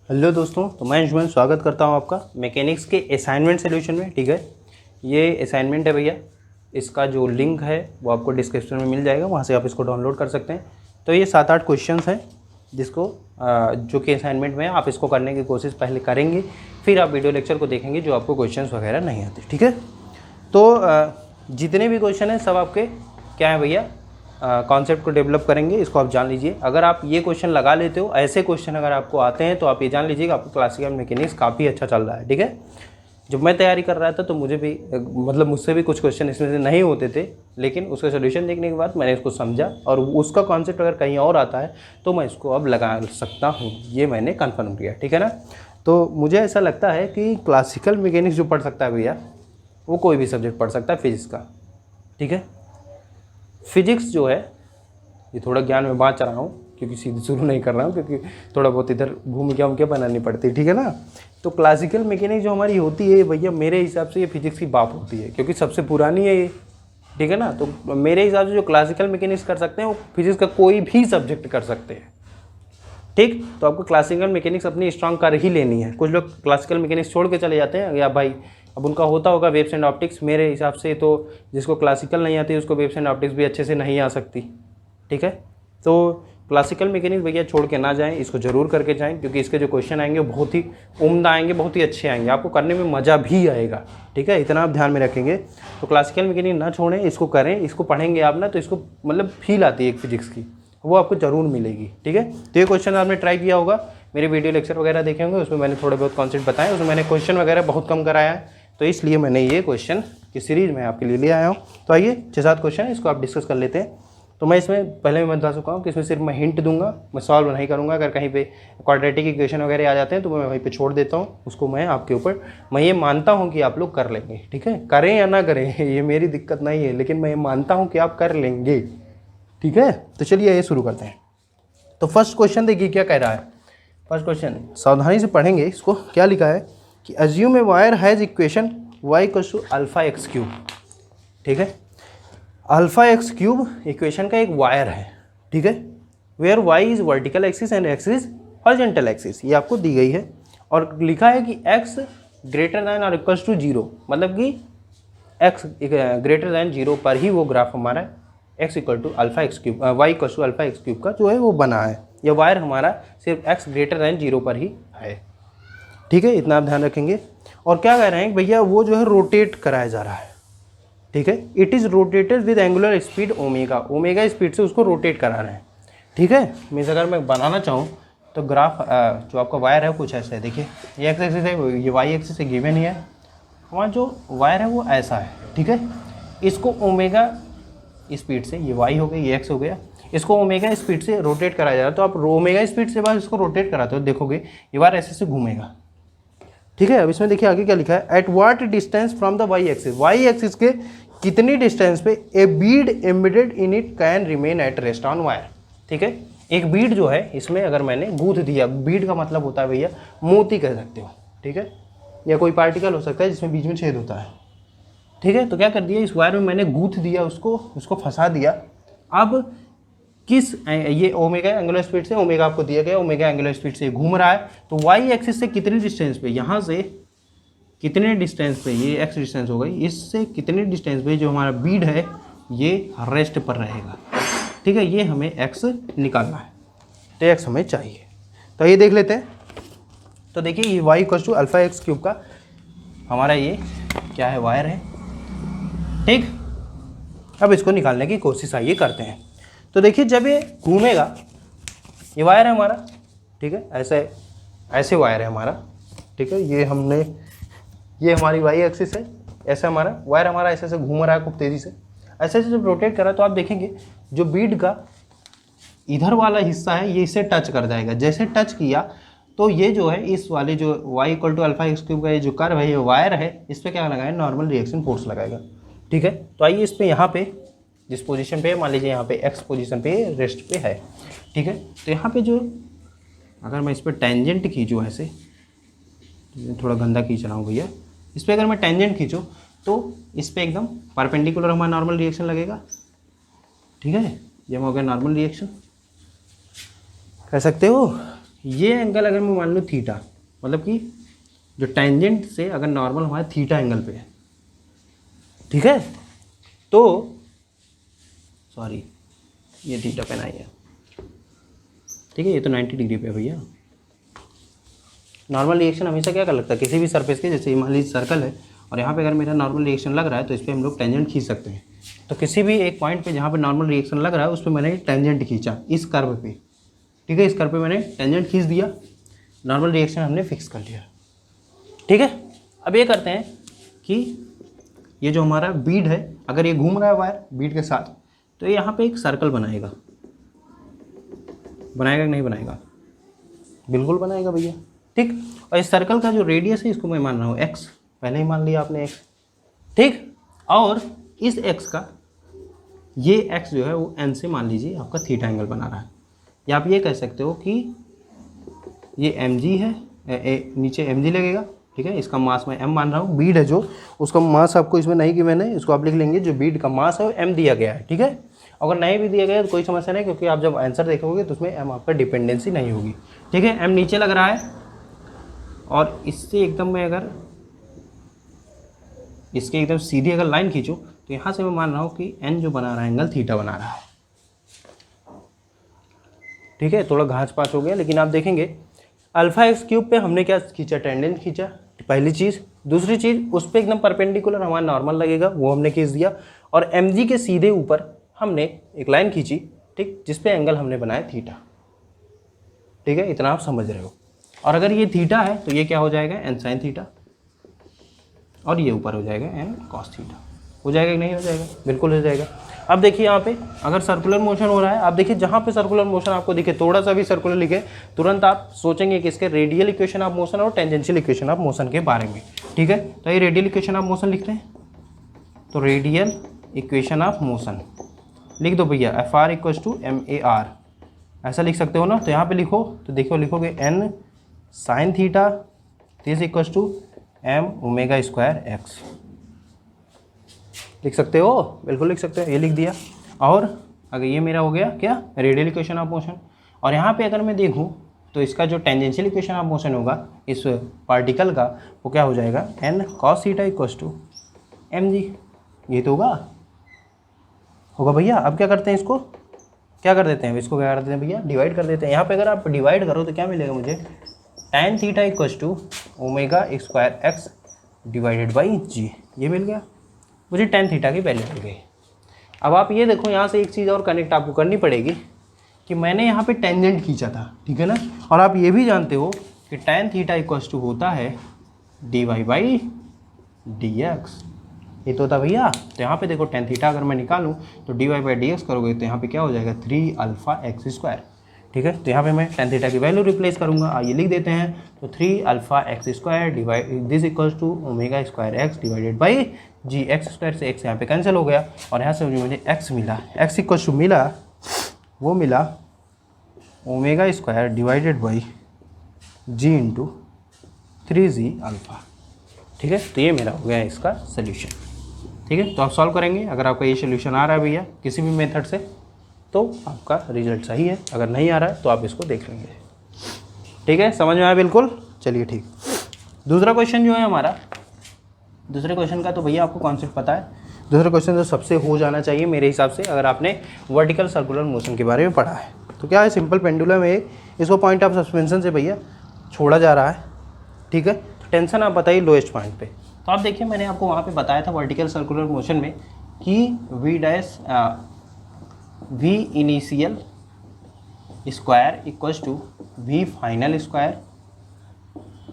Hello दोस्तों, तो मैं अंशुमन स्वागत करता हूं आपका मैकेनिक्स के असाइनमेंट सॉल्यूशन में। ठीक है, ये असाइनमेंट है भैया। इसका जो लिंक है वो आपको डिस्क्रिप्शन में मिल जाएगा, वहां से आप इसको डाउनलोड कर सकते हैं। तो ये 7-8 क्वेश्चंस हैं जिसको जो कि असाइनमेंट में आप इसको करने की कोशिश पहले करेंगे, फिर आप वीडियो लेक्चर को देखेंगे जो आपको क्वेश्चंस वगैरह नहीं आते। ठीक है, तो जितने भी क्वेश्चन हैं सब आपके क्या है भैया, कॉन्सेप्ट को डेवलप करेंगे, इसको आप जान लीजिए। अगर आप ये क्वेश्चन लगा लेते हो, ऐसे क्वेश्चन अगर आपको आते हैं तो आप ये जान लीजिएगा आपको क्लासिकल मैकेनिक्स काफ़ी अच्छा चल रहा है। ठीक है, जब मैं तैयारी कर रहा था तो मुझे भी मुझसे भी कुछ क्वेश्चन इसमें से नहीं होते थे, लेकिन उसका सोल्यूशन देखने के बाद मैंने इसको समझा और उसका कॉन्सेप्ट अगर कहीं और आता है तो मैं इसको अब लगा सकता हूँ, ये मैंने कन्फर्म किया। ठीक है ना, तो मुझे ऐसा लगता है कि क्लासिकल मैकेनिक्स जो पढ़ सकता है भैया वो कोई भी सब्जेक्ट पढ़ सकता है फिजिक्स का। ठीक है, फिजिक्स जो है ये थोड़ा ज्ञान में बाँच रहा हूँ क्योंकि सीधे शुरू नहीं कर रहा हूँ, क्योंकि थोड़ा बहुत इधर भूमिका उनके बनानी पड़ती है। ठीक है ना, तो क्लासिकल मैकेनिक्स जो हमारी होती है भैया, मेरे हिसाब से ये फिजिक्स की बाप होती है क्योंकि सबसे पुरानी है ये। ठीक है ना, तो मेरे हिसाब से जो क्लासिकल मैकेनिक्स कर सकते हैं वो फिजिक्स का कोई भी सब्जेक्ट कर सकते हैं। ठीक, तो आपको क्लासिकल मैकेनिक्स अपनी स्ट्रांग कर ही लेनी है। कुछ लोग क्लासिकल मैकेनिक्स छोड़ के चले जाते हैं, या भाई अब उनका होता होगा वेव्स एंड ऑप्टिक्स। मेरे हिसाब से तो जिसको क्लासिकल नहीं आती उसको वेव्स एंड ऑप्टिक्स भी अच्छे से नहीं आ सकती। ठीक है, तो क्लासिकल मैकेनिक्स भैया छोड़ के ना जाएं, इसको ज़रूर करके जाएं क्योंकि इसके जो क्वेश्चन आएंगे वो बहुत ही उम्दा आएंगे, बहुत ही अच्छे आएंगे, आपको करने में मज़ा भी आएगा। ठीक है, इतना आप ध्यान में रखेंगे। तो क्लासिकल मैकेनिक्स ना छोड़ें, इसको करें, इसको पढ़ेंगे आप ना तो इसको फील आती है एक फिजिक्स की, वो आपको ज़रूर मिलेगी। ठीक है, तो ये क्वेश्चन आपने ट्राई किया होगा, मेरे वीडियो लेक्चर वगैरह देखे होंगे, उसमें मैंने थोड़े बहुत कॉन्सेप्ट बताए, उसमें मैंने क्वेश्चन वगैरह बहुत कम कराया है, तो इसलिए मैंने ये क्वेश्चन की सीरीज़ में आपके लिए ले आया हूँ। तो आइए 6-7 क्वेश्चन है, इसको आप डिस्कस कर लेते हैं। तो मैं इसमें पहले मैं बता चुका हूँ कि इसमें सिर्फ मैं हिंट दूंगा, मैं सॉल्व नहीं करूँगा। अगर कहीं पे क्वाड्रेटिक इक्वेशन वगैरह आ जाते हैं तो मैं वहीं पे छोड़ देता हूँ, उसको मैं आपके ऊपर, मैं ये मानता हूँ कि आप लोग कर लेंगे। ठीक है, करें या ना करें ये मेरी दिक्कत नहीं है, लेकिन मैं ये मानता हूँ कि आप कर लेंगे। ठीक है, तो चलिए ये शुरू करते हैं। तो फर्स्ट क्वेश्चन देखिए क्या कह रहा है। फर्स्ट क्वेश्चन सावधानी से पढ़ेंगे इसको। क्या लिखा है कि assume a wire has equation y = alpha x cube. ठीक है, अल्फा एक्स क्यूब इक्वेशन का एक वायर है। ठीक है, where y is vertical axis and x is horizontal axis, ये आपको दी गई है और लिखा है कि x ग्रेटर दैन और इक्वल्स टू 0, मतलब कि x ग्रेटर दैन 0 पर ही वो ग्राफ हमारा x = alpha x cube y = alpha x cube का जो है वो बना है। ये वायर हमारा सिर्फ x ग्रेटर दैन 0 पर ही है। ठीक है, इतना आप ध्यान रखेंगे। और क्या कह रहे हैं भैया, वो जो है रोटेट कराया जा रहा है। ठीक है, it is rotated with angular speed omega speed से उसको रोटेट करा रहे हैं। ठीक है, मीन्स अगर मैं बनाना चाहूँ तो ग्राफ जो आपका वायर है कुछ ऐसा है। देखिए ये एक्स एक्सिस है, ये वाई एक्सिस से गिवन ही है, वहाँ जो वायर है वो ऐसा है। ठीक है, इसको ओमेगा स्पीड से, ये वाई हो गया ये एक्स हो गया, इसको ओमेगा स्पीड से रोटेट कराया जा रहा है। तो आप ओमेगा स्पीड से बाद इसको रोटेट कराते हो, देखोगे ये वायर ऐसे से घूमेगा। ठीक है, अब इसमें देखिए आगे क्या लिखा है, at what distance from the Y axis के कितनी डिस्टेंस पे a bead embedded in it can remain at rest on wire. ठीक है, एक बीड जो है इसमें अगर मैंने गूंथ दिया, बीड का मतलब होता है भैया मोती कह सकते हो। ठीक है, या कोई पार्टिकल हो सकता है जिसमें बीच में छेद होता है। ठीक है, तो क्या कर दिया, इस वायर में मैंने गूंथ दिया, उसको फंसा दिया। अब किस ये ओमेगा एंगुलर स्पीड से, ओमेगा आपको दिया गया, ओमेगा एंगुलर स्पीड से घूम रहा है, तो वाई एक्सिस से कितनी डिस्टेंस पे, यहाँ से कितने डिस्टेंस पे, ये एक्स डिस्टेंस हो गई, इससे कितने डिस्टेंस पे जो हमारा बीड है ये रेस्ट पर रहेगा। ठीक है, ये हमें एक्स निकालना है, तो एक्स हमें चाहिए। तो ये देख लेते हैं। तो देखिए ये y = अल्फा एक्स क्यूब का हमारा ये क्या है, वायर है। ठीक, अब इसको निकालने की कोशिश आइए करते हैं। तो देखिए जब ये घूमेगा, ये वायर है हमारा। ठीक है, ऐसे वायर है हमारा। ठीक है, ये हमारी वाई एक्सिस है, ऐसा हमारा वायर हमारा ऐसे ऐसे घूम रहा है खूब तेज़ी से। ऐसे ऐसे जब रोटेट करा तो आप देखेंगे जो बीड का इधर वाला हिस्सा है ये इसे टच कर जाएगा। जैसे टच किया तो ये जो है इस वाले जो y = अल्फा एक्स क्यूब का ये जो कर्व है, ये वायर है, इस पर क्या लगाएगा, नॉर्मल रिएक्शन फोर्स लगाएगा। ठीक है, तो आइए इस पर यहाँ पे जिस पोजीशन पे मान लीजिए यहाँ पे x पोजीशन पे रेस्ट पे है। ठीक है, तो यहाँ पे जो अगर मैं इस पर टेंजेंट खींचूँ, ऐसे थोड़ा गंदा खींच रहा हूँ भैया, इस पर अगर मैं टेंजेंट खींचूँ तो इस पर एकदम परपेंडिकुलर हमारा नॉर्मल रिएक्शन लगेगा। ठीक है, ये हो गया नॉर्मल रिएक्शन, कह सकते हो ये एंगल अगर मैं मान लूँ थीटा, मतलब कि जो टेंजेंट से अगर नॉर्मल हमारे थीटा एंगल पे है, ठीक है, तो सॉरी ये थीटा पे नहीं है, ठीक है, ये तो 90 डिग्री पे है भैया। नॉर्मल रिएक्शन हमेशा क्या कर लगता है किसी भी सरफेस के, जैसे मान लीजिए सर्कल है और यहाँ पे अगर मेरा नॉर्मल रिएक्शन लग रहा है तो इस पर हम लोग टेंजेंट खींच सकते हैं। तो किसी भी एक पॉइंट पे जहाँ पे नॉर्मल रिएक्शन लग रहा है उस पर मैंने टेंजेंट खींचा इस कर्व पे, ठीक है, इस कर्व पे मैंने टेंजेंट खींच दिया, नॉर्मल रिएक्शन हमने फिक्स कर लिया, ठीक है। अब ये करते हैं कि ये जो हमारा बीड है, अगर ये घूम रहा है वायर बीड के साथ, तो यहाँ पे एक सर्कल बनाएगा कि नहीं बनाएगा? बिल्कुल बनाएगा भैया, ठीक। और इस सर्कल का जो रेडियस है इसको मैं मान रहा हूँ x, पहले ही मान लिया आपने x, ठीक। और इस x का ये x जो है वो n से मान लीजिए आपका थीटा एंगल बना रहा है, या आप ये कह सकते हो कि ये mg है, नीचे mg लगेगा, ठीक है। इसका मास मैं m मान रहा हूँ, बीड है जो, उसका मास आपको इसमें नहीं कि मैंने, इसको आप लिख लेंगे जो बीड का मास है वो m दिया गया है, ठीक है। अगर नहीं भी दिया गया तो कोई समस्या नहीं, क्योंकि आप जब आंसर देखोगे तो उसमें m आपका डिपेंडेंसी नहीं होगी, ठीक है। m नीचे लग रहा है और इससे एकदम मैं अगर इसके एकदम सीधी अगर लाइन खींचूँ तो यहाँ से मैं मान रहा हूँ कि n जो बना रहा है एंगल थीटा बना रहा है, ठीक है। थोड़ा घास पास हो गया, लेकिन आप देखेंगे अल्फा एक्स क्यूब पे हमने क्या खींचा, टेंजेंट खींचा, पहली चीज़। दूसरी चीज़ उस पर एकदम परपेंडिकुलर हमारा नॉर्मल लगेगा, वो हमने खींच दिया, और mg के सीधे ऊपर हमने एक लाइन खींची, ठीक, जिस पे एंगल हमने बनाया थीटा, ठीक है। इतना आप समझ रहे हो। और अगर ये थीटा है तो ये क्या हो जाएगा, n साइन थीटा, और ये ऊपर हो जाएगा n कॉस थीटा। हो जाएगा कि नहीं हो जाएगा? बिल्कुल हो जाएगा। अब देखिए यहाँ पे अगर सर्कुलर मोशन हो रहा है, आप देखिए जहाँ पे सर्कुलर मोशन आपको दिखे, थोड़ा सा भी सर्कुलर लिखे, तुरंत आप सोचेंगे कि इसके रेडियल इक्वेशन ऑफ मोशन और टेंजेंशियल इक्वेशन ऑफ मोशन के बारे में, ठीक है। तो ये रेडियल इक्वेशन ऑफ मोशन लिखते हैं, तो रेडियल इक्वेशन ऑफ मोशन लिख दो भैया, F R equals to MAR, ऐसा लिख सकते हो ना। तो यहाँ पे लिखो, तो देखो लिखोगे n sine theta this equals to m omega square x, लिख सकते हो, बिल्कुल लिख सकते हो, ये लिख दिया। और अगर ये मेरा हो गया क्या, रेडियल इक्वेशन ऑफ मोशन। और यहाँ पे अगर मैं देखूँ तो इसका जो टेंजेंशियल इक्वेशन ऑफ मोशन होगा इस पार्टिकल का, वो क्या हो जाएगा, n cos theta equals to mg, ये तो होगा भैया। अब क्या करते हैं, इसको क्या कर देते हैं, इसको क्या कर देते हैं भैया, डिवाइड कर देते हैं। यहाँ पे अगर आप डिवाइड करो तो क्या मिलेगा मुझे, tan theta equals to omega square x divided by g, ये मिल गया मुझे, tan थीटा की वैल्यू मिल गई। अब आप ये देखो, यहाँ से एक चीज़ और कनेक्ट आपको करनी पड़ेगी कि मैंने यहाँ पे टेंजेंट खींचा था, ठीक है ना। और आप ये भी जानते हो कि tan थीटा इक्वल्स टू होता है dy बाई dx, ये तो होता भैया। तो यहाँ पे देखो tan थीटा अगर मैं निकालूँ तो dy बाई dx करोगे तो यहाँ पे क्या हो जाएगा, 3 अल्फा एक्स स्क्वायर, ठीक है। तो यहाँ पे मैं tan थीटा की वैल्यू रिप्लेस करूँगा, आइए लिख देते हैं, तो 3 alpha X square divide this equals to omega square X divided by G, X square से एक्स यहाँ पे कैंसिल हो गया, और यहाँ से मुझे एक्स मिला, एक्स इक्वल्स टू मिला, वो मिला omega square divided by G into 3g alpha, ठीक है। तो ये मेरा हो गया इसका सोल्यूशन, ठीक है। तो आप सॉल्व करेंगे, अगर आपका ये सोल्यूशन आ रहा है भैया किसी भी मेथड से तो आपका रिजल्ट सही है, अगर नहीं आ रहा है तो आप इसको देख लेंगे, ठीक है। समझ में आया बिल्कुल, चलिए ठीक। दूसरा क्वेश्चन जो है हमारा, दूसरे क्वेश्चन का तो भैया आपको कॉन्सेप्ट पता है। दूसरा क्वेश्चन तो सबसे हो जाना चाहिए मेरे हिसाब से, अगर आपने वर्टिकल सर्कुलर मोशन के बारे में पढ़ा है। तो क्या है, सिंपल पेंडुलम है, इसको पॉइंट ऑफ सस्पेंशन से भैया छोड़ा जा रहा है, ठीक है। तो टेंशन आप बताइए लोएस्ट पॉइंट पे। तो आप देखिए मैंने आपको वहाँ पे बताया था वर्टिकल सर्कुलर मोशन में कि v initial square equals to v final square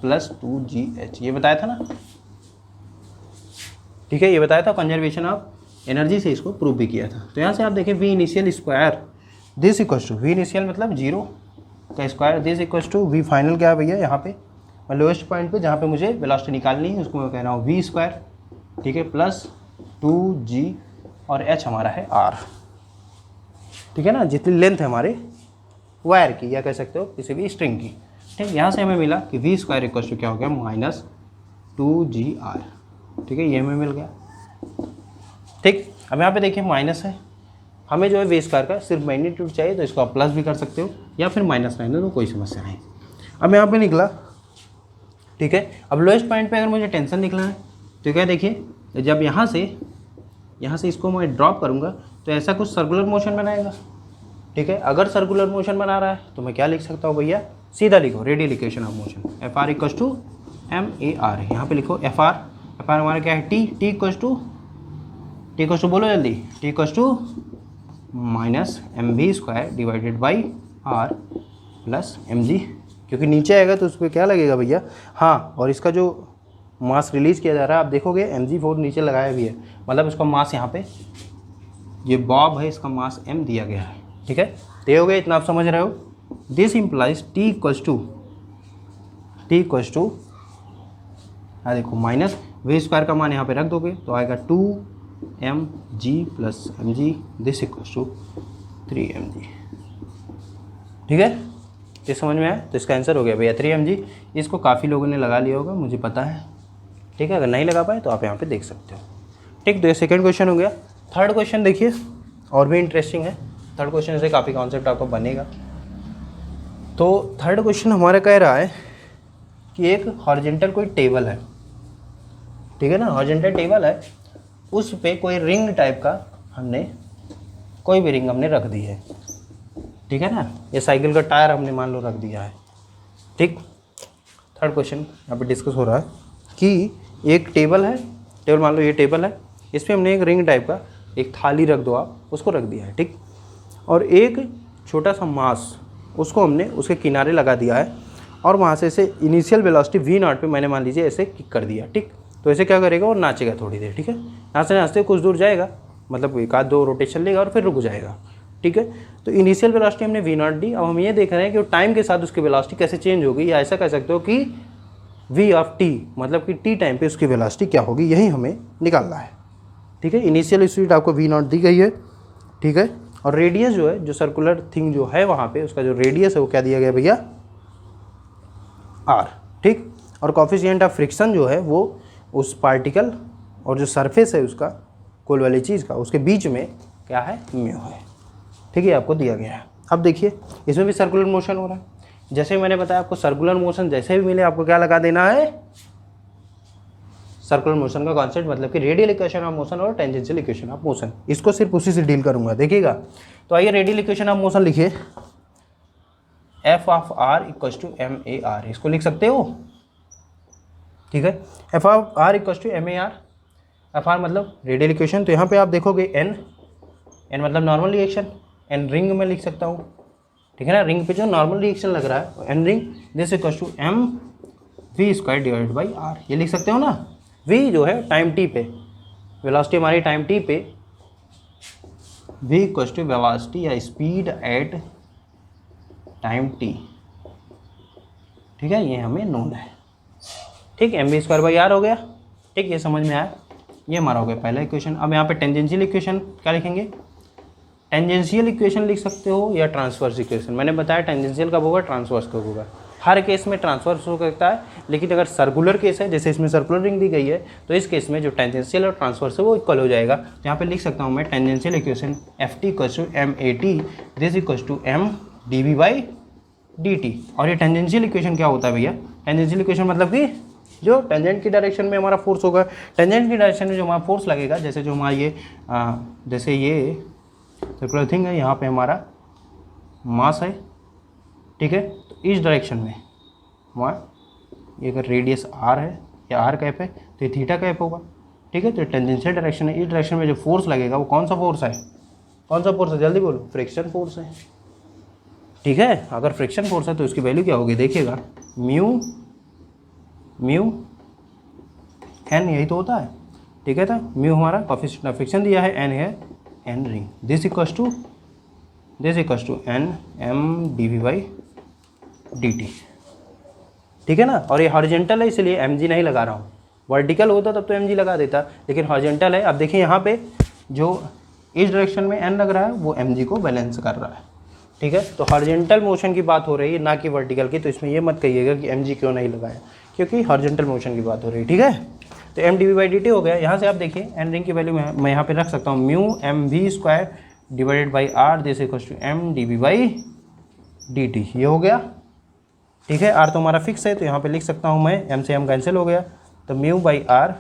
plus 2gh, ये बताया था ना, ठीक है। ये बताया था, कंजर्वेशन ऑफ एनर्जी से इसको प्रूव भी किया था। तो यहाँ से आप देखें v initial square this equals to, v initial मतलब 0 का square, this equals to v final क्या है भैया, यहाँ पे मैं लोएस्ट पॉइंट पे जहाँ पे मुझे वेलोसिटी निकालनी है उसको मैं कह रहा हूँ v स्क्वायर, ठीक है, प्लस 2g, और h हमारा है r, ठीक है ना, जितनी लेंथ है हमारे वायर की, या कह सकते हो किसी भी स्ट्रिंग की, ठीक। यहाँ से हमें मिला कि v स्क्वायर इक्वल्स टू क्या हो गया, माइनस 2gr, ठीक है, ये हमें मिल गया, ठीक। अब यहाँ पे देखिए माइनस है, हमें जो है v स्क्वायर का सिर्फ मैग्नीट्यूड चाहिए, तो इसको आप प्लस भी कर सकते हो या फिर माइनस रहने दो, कोई समस्या नहीं। अब यहाँ पे निकला, ठीक है। अब लोएस्ट पॉइंट पे अगर मुझे टेंशन निकलना है तो क्या, देखिए जब यहाँ से इसको मैं ड्रॉप करूँगा तो ऐसा कुछ सर्कुलर मोशन बनाएगा, ठीक है। अगर सर्कुलर मोशन बना रहा है तो मैं क्या लिख सकता हूँ भैया, सीधा लिखो radial equation of motion, F R equals to M A R. यहाँ पर लिखो एफ आर हमारा क्या है, टी इक्वस टू बोलो जल्दी, T equals to minus M V square divided by R plus M G, क्योंकि नीचे आएगा तो उस पर क्या लगेगा भैया, हाँ। और इसका जो मास रिलीज़ किया जा रहा है आप देखोगे mg4 नीचे लगाया भी है, मतलब इसका मास यहाँ पे ये बॉब है, इसका मास m दिया गया है, ठीक है। तो ये हो गया, इतना आप समझ रहे हो। This implies T equals to देखो माइनस वी स्क्वायर का मान यहाँ पे रख दोगे तो आएगा 2mg plus mg, this equals to 3mg, ठीक है। ये समझ में आया, तो इसका आंसर हो गया भैया 3mg। इसको काफ़ी लोगों ने लगा लिया होगा, मुझे पता है, ठीक है। अगर नहीं लगा पाए तो आप यहाँ पे देख सकते हो, ठीक। तो ये सेकंड क्वेश्चन हो गया। थर्ड क्वेश्चन देखिए, और भी इंटरेस्टिंग है। थर्ड क्वेश्चन से काफ़ी कॉन्सेप्ट आपको बनेगा। तो थर्ड क्वेश्चन हमारा कह रहा है कि एक हॉरिजॉन्टल कोई टेबल है, ठीक है ना, हॉरिजॉन्टल टेबल है, उस पर कोई रिंग टाइप का हमने कोई भी रिंग हमने रख दी है, ठीक है ना। ये साइकिल का टायर हमने मान लो रख दिया है, ठीक। थर्ड क्वेश्चन यहाँ पे डिस्कस हो रहा है कि एक टेबल है, टेबल मान लो ये टेबल है, इस पर हमने एक रिंग टाइप का एक थाली रख दो आप, उसको रख दिया है, ठीक। और एक छोटा सा मास उसको हमने उसके किनारे लगा दिया है, और वहाँ से इसे इनिशियल वेलोसिटी v0 पे मैंने मान लीजिए ऐसे किक कर दिया, ठीक। तो ऐसे क्या करेगा, और नाचेगा थोड़ी देर, ठीक है। नाचते नाचते कुछ दूर जाएगा, मतलब एक आध दो रोटेशन लेगा और फिर रुक जाएगा, ठीक है। तो इनिशियल वेलोसिटी हमने v0 दी। अब हम ये देख रहे हैं कि टाइम के साथ उसकी वेलोसिटी कैसे चेंज होगी, या ऐसा कह सकते हो कि v ऑफ t, मतलब कि t टाइम पे उसकी वेलोसिटी क्या होगी, यही हमें निकालना है, ठीक है। इनिशियल स्पीड आपको v0 दी गई है, ठीक है। और रेडियस जो है, जो सर्कुलर थिंग जो है वहाँ पे, उसका जो रेडियस है वो क्या दिया गया भैया, r, ठीक। और कोफिशिएंट ऑफ फ्रिक्शन जो है वो उस पार्टिकल और जो सरफेस है उसका, कोल वाली चीज़ का, उसके बीच में क्या है, म्यू है, ठीक है। आपको दिया गया है। अब देखिए इसमें भी सर्कुलर मोशन हो रहा है। जैसे मैंने बताया आपको, सर्कुलर मोशन जैसे भी मिले आपको क्या लगा देना है, सर्कुलर मोशन का कॉन्सेप्ट, मतलब कि रेडियल इक्वेशन ऑफ मोशन और टेंजेंशियल इक्वेशन ऑफ मोशन, इसको सिर्फ उसी से डील करूंगा, देखिएगा। तो आइए रेडियल इक्वेशन ऑफ मोशन लिखिए, F of R equal to M A R, इसको लिख सकते हो, ठीक है। F of R equal to M A R, F R मतलब रेडियल इक्वेशन, तो यहाँ पे आप देखोगे एन मतलब नॉर्मल रिएक्शन, एन रिंग में लिख सकता हूँ, ठीक है ना। रिंग पे जो नॉर्मल रिएक्शन लग रहा है N ring, this equal to M V square divided by R, ये लिख सकते हो ना। वी जो है टाइम टी पे, वेलोसिटी हमारी टाइम टी पे, वी इक्वल टू वेलोसिटी या स्पीड एट टाइम टी, ठीक है। ये हमें नोन है, ठीक। M V square by R हो गया, ठीक। ये समझ में आया, ये हमारा हो गया पहला इक्वेशन। अब यहाँ पे टेंजेंशियल इक्वेशन क्या लिखेंगे, टेंजेंशियल इक्वेशन लिख सकते हो या ट्रांसवर्स इक्वेशन। मैंने बताया टेंजेंशियल कब होगा, ट्रांसवर्स कब होगा। हर केस में ट्रांसवर्स हो सकता है, लेकिन अगर सर्कुलर केस है, जैसे इसमें सर्कुलर रिंग दी गई है, तो इस केस में जो टेंजेंशियल और ट्रांसवर्स है वो इक्वल हो जाएगा। तो यहाँ पे लिख सकता हूँ मैं tangential equation F T equal to M A T, this equal to M D V by D T. और ये टेंजेंशियल इक्वेशन क्या होता है भैया, टेंजेंशियल इक्वेशन मतलब कि जो टेंजेंट की डायरेक्शन में हमारा फोर्स होगा, टेंजेंट की डायरेक्शन में जो हमारा फोर्स लगेगा, जैसे जो हमारा ये जैसे ये सर्कुलर थिंग है, यहाँ पे हमारा मास है, ठीक है। तो इस डायरेक्शन में हमारा ये अगर रेडियस आर है या आर कैप है तो ये थीटा कैप होगा, ठीक है। तो टेंजेंशियल डायरेक्शन है, इस डायरेक्शन में जो फोर्स लगेगा वो कौन सा फोर्स है, कौन सा फोर्स है, जल्दी बोलो, फ्रिक्शन फोर्स है, ठीक है। अगर फ्रिक्शन फोर्स है तो इसकी वैल्यू क्या होगी, देखिएगा, म्यू एन, यही तो होता है, ठीक है। तो म्यू हमारा कोएफिशिएंट ऑफ फ्रिक्शन दिया है, एन है N ring, this equals to N M D V by D T, ठीक है ना। और ये हॉरिजॉन्टल है इसलिए एम जी नहीं लगा रहा हूँ, वर्टिकल होता तब तो एम जी लगा देता, लेकिन हॉरिजॉन्टल है। अब देखिए यहाँ पे जो इस डायरेक्शन में एन लग रहा है वो एम जी को बैलेंस कर रहा है, ठीक है। तो हॉरिजॉन्टल मोशन की बात हो रही है, ना कि वर्टिकल की। तो इसमें ये मत कहिएगा कि एम जी क्यों नहीं लगाया, क्योंकि हॉरिजॉन्टल मोशन की बात हो रही है, ठीक है। तो M D V by D T हो गया। यहाँ से आप देखिए एन रिंग की वैल्यू मैं यहाँ पे रख सकता हूँ, mu M V square divided by R, this equals to M D V by D T, ये हो गया, ठीक है। आर तो हमारा फिक्स है, तो यहाँ पे लिख सकता हूँ मैं, एम से एम कैंसिल हो गया, तो mu by R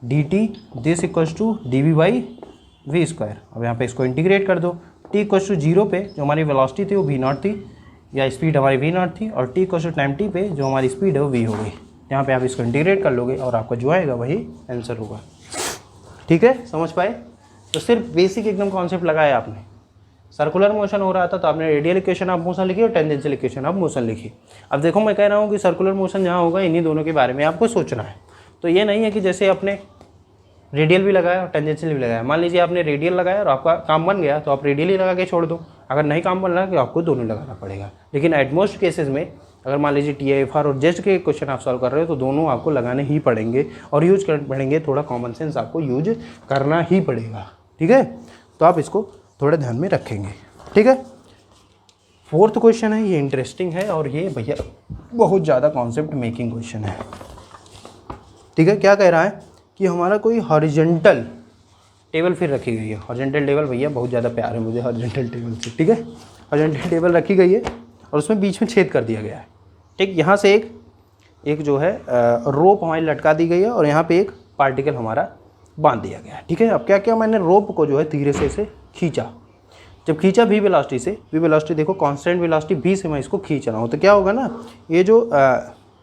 D T this equals to D V by V square. अब यहाँ पे इसको इंटीग्रेट कर दो, टी इक्वल्स टू 0 पे जो हमारी वेलोसिटी थी वो वी नॉट थी, या स्पीड हमारी वी नॉट थी, और T equals to time T पे जो हमारी स्पीड है वो वी हो गई। यहाँ पे आप इसको इंटीग्रेट कर लोगे और आपका जो आएगा वही आंसर होगा। ठीक है, समझ पाए? तो सिर्फ बेसिक एकदम कॉन्सेप्ट लगाया आपने। सर्कुलर मोशन हो रहा था तो आपने रेडियल इक्वेशन ऑफ मोशन लिखी और टेंजेंशियल इक्वेशन ऑफ मोशन लिखी। अब देखो मैं कह रहा हूँ कि सर्कुलर मोशन जहाँ होगा इन्हीं दोनों के बारे में आपको सोचना है। तो ये नहीं है कि जैसे आपने रेडियल भी लगाया और टेंजेंशियल भी लगाया, मान लीजिए आपने रेडियल लगाया और आपका काम बन गया तो आप रेडियल ही लगा के छोड़ दो, अगर नहीं काम बन रहा तो आपको दोनों लगाना पड़ेगा। लेकिन एट मोस्ट केसेस में अगर मान लीजिए TIFR और जेस्ट के क्वेश्चन आप सॉल्व कर रहे हो तो दोनों आपको लगाने ही पड़ेंगे और यूज करने पड़ेंगे, थोड़ा कॉमन सेंस आपको यूज करना ही पड़ेगा। ठीक है, तो आप इसको थोड़ा ध्यान में रखेंगे। ठीक है, फोर्थ क्वेश्चन है, ये इंटरेस्टिंग है और ये भैया बहुत ज़्यादा कॉन्सेप्ट मेकिंग क्वेश्चन है। ठीक है, क्या कह रहा है कि हमारा कोई हॉरिजॉन्टल टेबल फिर रखी गई है। हॉरिजॉन्टल टेबल भैया बहुत ज़्यादा प्यार है मुझे हॉरिजॉन्टल टेबल से। ठीक है, हॉरिजॉन्टल टेबल रखी गई है और उसमें बीच में छेद कर दिया गया है। ठीक, यहाँ से एक जो है रोप हमारी लटका दी गई है और यहाँ पे एक पार्टिकल हमारा बांध दिया गया है। ठीक है, अब क्या किया मैंने, रोप को जो है धीरे से इसे खींचा। जब खींचा वी वेलोसिटी से, वी वेलोसिटी देखो कांस्टेंट वेलोसिटी v से मैं इसको खींच रहा हूँ, तो क्या होगा ना, ये जो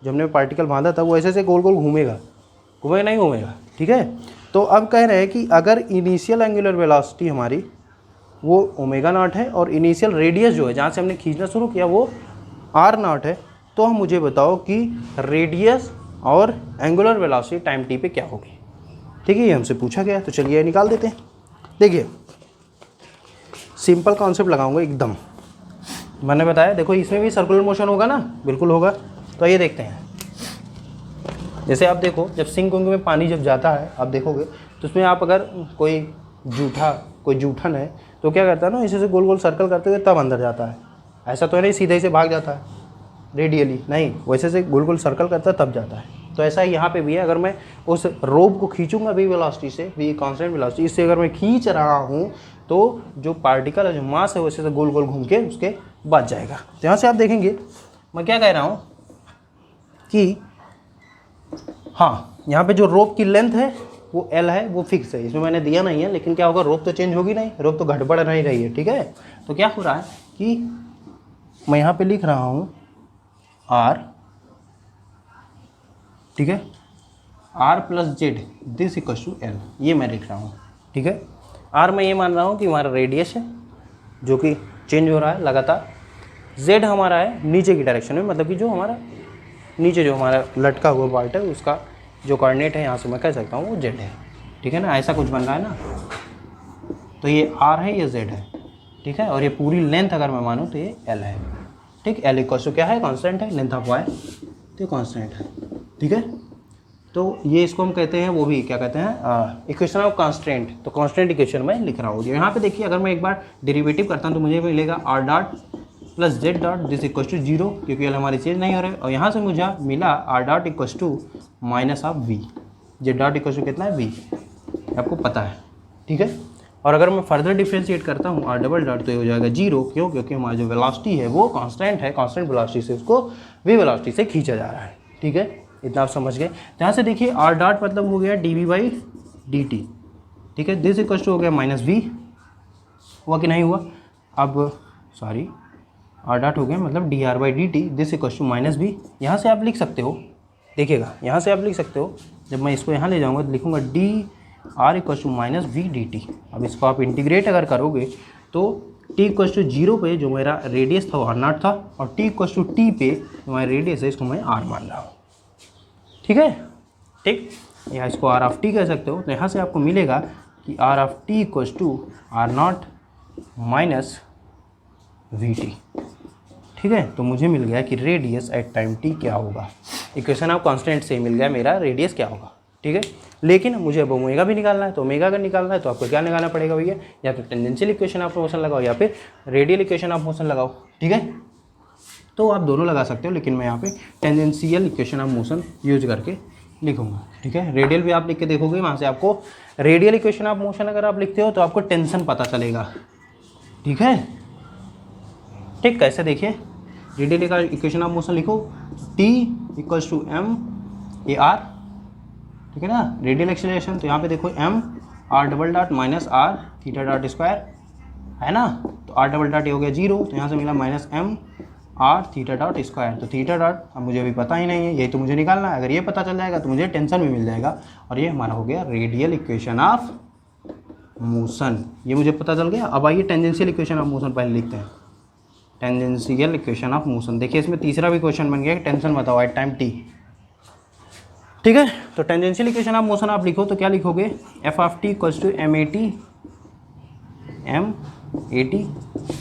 हमने पार्टिकल बांधा था वो ऐसे ऐसे गोल गोल घूमेगा नहीं घूमेगा। ठीक है, तो अब कह रहे हैं कि अगर इनिशियल एंगुलर वेलोसिटी हमारी वो ओमेगा नॉट है और इनिशियल रेडियस जो है जहाँ से हमने खींचना शुरू किया वो r नॉट है, तो हम मुझे बताओ कि रेडियस और एंगुलर वेलोसिटी टाइम t पे क्या होगी। ठीक है, ये हमसे पूछा गया, तो चलिए निकाल देते हैं। देखिए सिंपल कॉन्सेप्ट लगाऊंगा एकदम, मैंने बताया देखो इसमें भी सर्कुलर मोशन होगा ना, बिल्कुल होगा। तो ये देखते हैं, जैसे आप देखो जब सिंक में पानी जब जाता है आप देखोगे तो उसमें आप अगर कोई जूठन है तो क्या करता है ना, इसे से गोल गोल सर्कल करते हुए तब अंदर जाता है। ऐसा तो नहीं सीधे से भाग जाता है रेडियली, नहीं, वैसे से गोल गोल सर्कल करता है तब जाता है। तो ऐसा ही यहाँ पे भी है, अगर मैं उस रोप को खींचूंगा वी वेलोसिटी से, वी कांस्टेंट वेलोसिटी, इससे अगर मैं खींच रहा हूँ तो जो पार्टिकल है जो मास है वैसे से गोल गोल घूम के उसके बच जाएगा। तो यहाँ से आप देखेंगे मैं क्या कह रहा हूँ कि हाँ, यहाँ पे जो रोप की लेंथ है वो L है, वो फिक्स है, इसमें मैंने दिया नहीं है। लेकिन क्या होगा, रोप तो चेंज होगी नहीं, रोप तो घट बढ़ नहीं रही है। ठीक है, तो क्या हो रहा है कि मैं यहाँ पे लिख रहा हूँ R, ठीक है, R plus Z this equals to L, ये मैं लिख रहा हूँ। ठीक है, R मैं ये मान रहा हूँ कि हमारा रेडियस है जो कि चेंज हो रहा है लगातार, Z हमारा है नीचे की डायरेक्शन में, मतलब कि जो हमारा नीचे जो हमारा लटका हुआ पार्ट है उसका जो कोऑर्डिनेट है यहाँ से मैं कह सकता हूँ वो Z है। ठीक है ना, ऐसा कुछ बन रहा है ना, तो ये R है, ये Z है। ठीक है, और ये पूरी लेंथ अगर मैं मानूँ तो ये L है। ठीक, L इक्वल्स टू क्या है, कांस्टेंट है, लेंथ ऑफ y तो कांस्टेंट है। ठीक है, तो ये इसको हम कहते हैं, वो भी क्या कहते हैं, इक्वेशन ऑफ कांस्टेंट। तो कांस्टेंट इक्वेशन में लिख रहा हूँ। यहाँ पे देखिए अगर मैं एक बार डेरिवेटिव करता हूँ तो मुझे मिलेगा r dot plus Z dot this equals to 0, क्योंकि L हमारी चेंज नहीं हो रहा है। और यहाँ से मुझे मिला r dot equals to minus of v, Z dot equals to कितना है v, आपको पता है। ठीक है, और अगर मैं फर्दर डिफ्रेंशिएट करता हूँ r डबल डॉट तो ये हो जाएगा 0, क्यों, क्योंकि हमारी जो वेलोसिटी है वो कांस्टेंट है, कांस्टेंट वेलोसिटी से उसको v वेलोसिटी से खींचा जा रहा है। ठीक है, इतना आप समझ गए। यहाँ से देखिए r डॉट मतलब हो गया dv बाई dt। ठीक है, दिस इक्वल्स टू हो गया माइनस v, हुआ कि नहीं हुआ, अब सॉरी r डॉट हो गया मतलब dr by dt this equals to minus v। यहाँ से आप लिख सकते हो, देखिएगा यहाँ से आप लिख सकते हो, जब मैं इसको यहाँ ले जाऊँगा तो लिखूँगा dr equals to minus v dt। अब इसको आप इंटीग्रेट अगर करोगे तो t इक्वल्स टू 0 पे जो मेरा रेडियस था वो r नॉट था, और t इक्वल्स टू t पे जो हमारा रेडियस है इसको मैं r मान रहा हूँ। ठीक है, ठीक, या इसको r ऑफ t कह सकते हो। तो यहाँ से आपको मिलेगा कि r of t equals to r naught minus V T. ठीक है, तो मुझे मिल गया कि रेडियस एट टाइम t क्या होगा। इक्वेशन ऑफ कांस्टेंट से मिल गया मेरा रेडियस क्या होगा। ठीक है, लेकिन मुझे अब ओमेगा भी निकालना है, तो ओमेगा अगर निकालना है तो आपको क्या निकालना पड़ेगा भैया, या फिर टेंजेंशियल इक्वेशन ऑफ मोशन लगाओ या फिर रेडियल इक्वेशन ऑफ मोशन लगाओ। ठीक है, तो आप दोनों लगा सकते हो, लेकिन मैं यहाँ पे tangential equation of motion use करके लिखूंगा। ठीक है, रेडियल भी आप लिख के देखोगे, वहाँ से आपको रेडियल इक्वेशन ऑफ मोशन अगर आप लिखते हो तो आपको टेंशन पता चलेगा। ठीक है, ठीक, कैसे देखिए रेडियल का इक्वेशन ऑफ मोशन लिखो, T equals to M A R, ठीक है ना, रेडियल एक्सेलरेशन। तो यहाँ पे देखो M R double dot minus R theta dot square है ना, तो आर डबल डॉट ये हो गया 0, तो यहाँ से मिला minus M R theta dot square. तो थीटा डॉट अब मुझे अभी पता ही नहीं है, यही तो मुझे निकालना है। अगर ये पता चल जाएगा तो मुझे टेंशन भी मिल जाएगा, और ये हमारा हो गया रेडियल इक्वेशन ऑफ मोशन, ये मुझे पता चल गया। अब आइए टेंजेंशियल इक्वेशन ऑफ मोशन पहले लिखते हैं, टेंजेंशियल इक्वेशन ऑफ मोशन। देखिए इसमें तीसरा भी क्वेश्चन बन गया, टेंशन बताओ एट टाइम टी, ठीक है। तो टेंजेंशियल इक्वेशन ऑफ मोशन आप लिखो तो क्या लिखोगे, F of T equals to M A T,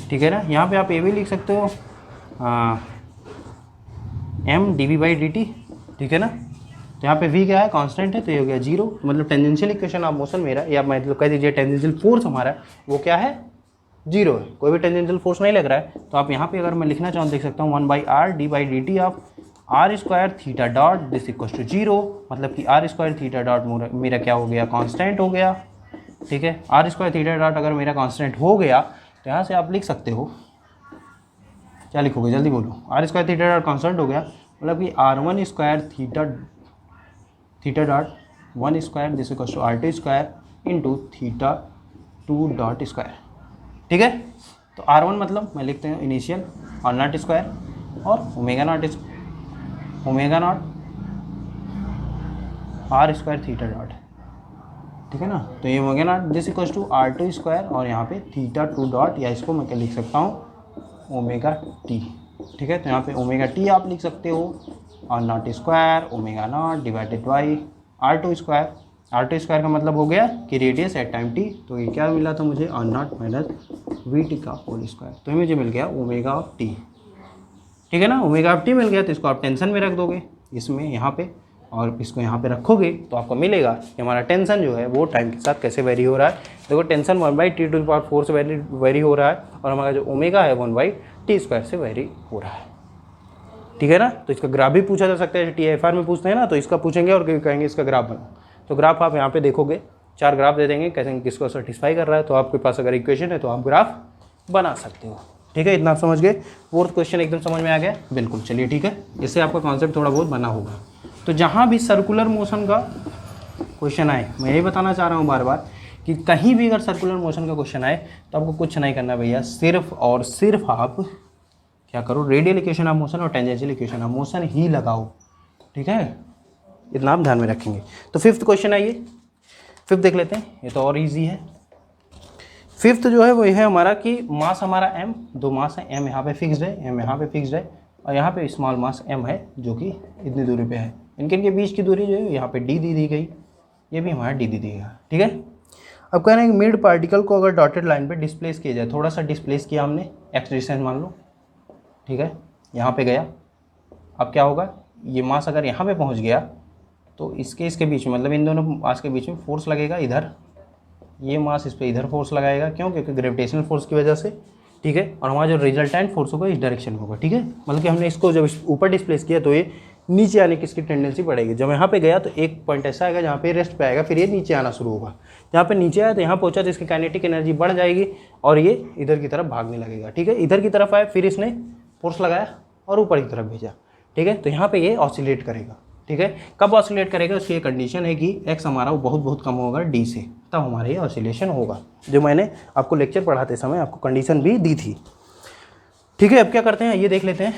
ठीक है ना। यहाँ पे आप ये भी लिख सकते हो M D V by D T, ठीक है ना। तो यहाँ पे v क्या है, कांस्टेंट है, तो ये हो गया 0। मतलब टेंजेंशियल इक्वेशन ऑफ मोशन मेरा, या मतलब कह दीजिए टेंजेंशियल फोर्स हमारा वो क्या है, 0 है। कोई भी टेंजेंशियल फोर्स नहीं लग रहा है, तो आप यहाँ पे अगर मैं लिखना चाहूँ देख सकता हूँ 1/r D by D T of R square theta dot this equals to 0, मतलब कि आर स्क्वायर थीटा डॉट मेरा क्या हो गया, कांस्टेंट हो गया, ठीक है। आर स्क्वायर थीटा डॉट अगर मेरा कांस्टेंट हो गया तो यहाँ से आप लिख सकते हो, क्या लिखोगे जल्दी बोलो, R square theta dot constant हो गया, मतलब कि r1 square theta dot 1 square this equals to r2 square into theta 2 dot square, ठीक है। तो r1 मतलब मैं लिखते हैं इनिशियल और नॉट स्क्वायर और omega naught r square theta dot, ठीक है ना। तो ये omega naught this equals to r2 square और यहाँ पे थीटा 2 डॉट, या इसको मैं क्या लिख सकता हूँ ओमेगा टी, ठीक है। तो यहाँ पे ओमेगा टी आप लिख सकते हो और naught square omega naught divided by r2 square का मतलब हो गया कि रेडियस एट टाइम t, तो ये क्या मिला था मुझे r naught minus V T का होल स्क्वायर, तो ये मुझे मिल गया ओमेगा ऑफ टी, ठीक है ना। ओमेगा ऑफ टी मिल गया, तो इसको आप टेंशन में रख दोगे इसमें यहाँ पे, और इसको यहाँ पे रखोगे तो आपको मिलेगा कि हमारा टेंशन जो है वो टाइम के साथ कैसे वेरी हो रहा है। देखो टेंशन 1/t⁴ से वेरी हो रहा है, और हमारा जो ओमेगा है 1/t² से वेरी हो रहा है, ठीक है ना। तो इसका ग्राफ भी पूछा जा सकता है, TFR में पूछते हैं ना, तो इसका पूछेंगे और कहेंगे इसका ग्राफ बनाओ। तो ग्राफ आप यहाँ पे देखोगे, 4 ग्राफ दे देंगे, कहेंगे किसको सेटिस्फाई कर रहा है, तो आपके पास अगर इक्वेशन है तो आप ग्राफ बना सकते हो, ठीक है। इतना आप समझ गए। 4th क्वेश्चन एकदम समझ में आ गया, बिल्कुल, चलिए ठीक है, इससे आपका कॉन्सेप्ट थोड़ा बहुत बना होगा। तो जहाँ भी सर्कुलर मोशन का क्वेश्चन आए, मैं यही बताना चाह रहा हूँ बार बार कि कहीं भी अगर सर्कुलर मोशन का क्वेश्चन आए तो आपको कुछ नहीं करना भैया, सिर्फ और सिर्फ आप क्या करो, रेडियल इक्वेशन ऑफ मोशन और टेंजेंशियल इक्वेशन ऑफ मोशन ही लगाओ, ठीक है। इतना आप ध्यान में रखेंगे। तो 5th क्वेश्चन आइए, 5th देख लेते हैं, ये तो और ईजी है। 5th जो है वो ये है हमारा कि मास हमारा m, 2 मास है, m यहाँ पे फिक्स्ड है, m यहाँ पे फिक्स्ड है, और यहाँ पे स्मॉल मास m है जो कि इतनी दूरी पे है। इनके बीच की दूरी जो है यहाँ पे d दी गई, ये भी हमारा d दी गया, ठीक है। अब कह रहे हैं कि मिड पार्टिकल को अगर डॉटेड लाइन पे डिस्प्लेस किया जाए, थोड़ा सा डिस्प्लेस किया हमने, x डिस्टेंस मान लो, ठीक है, यहाँ पे गया। अब क्या होगा, ये मास अगर यहाँ पे पहुँच गया तो इसके बीच में, मतलब इन दोनों मास के बीच में फोर्स लगेगा इधर, ये मास इस पर इधर फोर्स लगाएगा, क्यों, क्योंकि ग्रेविटेशनल फोर्स की वजह से, ठीक है। और हमारा जो रिजल्टेंट फोर्स होगा इस डायरेक्शन में होगा, ठीक है। मतलब कि हमने इसको जब ऊपर डिस्प्लेस किया तो ये नीचे आने की इसकी टेंडेंसी बढ़ेगी। जब यहाँ पे गया तो एक पॉइंट ऐसा आएगा जहाँ पे रेस्ट पे आएगा, फिर ये नीचे आना शुरू होगा। जहाँ पे नीचे आया तो यहाँ पहुँचा तो इसकी काइनेटिक एनर्जी बढ़ जाएगी और ये इधर की तरफ भागने लगेगा, ठीक है। इधर की तरफ आया, फिर इसने फोर्स लगाया और ऊपर की तरफ भेजा, ठीक है। तो यहाँ पे ये ऑसिलेट करेगा, ठीक है। कब ऑसिलेट करेगा, उसकी एक कंडीशन है कि x हमारा वो बहुत कम होगा d से, तब हमारा ये ऑसिलेशन होगा, जो मैंने आपको लेक्चर पढ़ाते समय आपको कंडीशन भी दी थी, ठीक है। अब क्या करते हैं, ये देख लेते हैं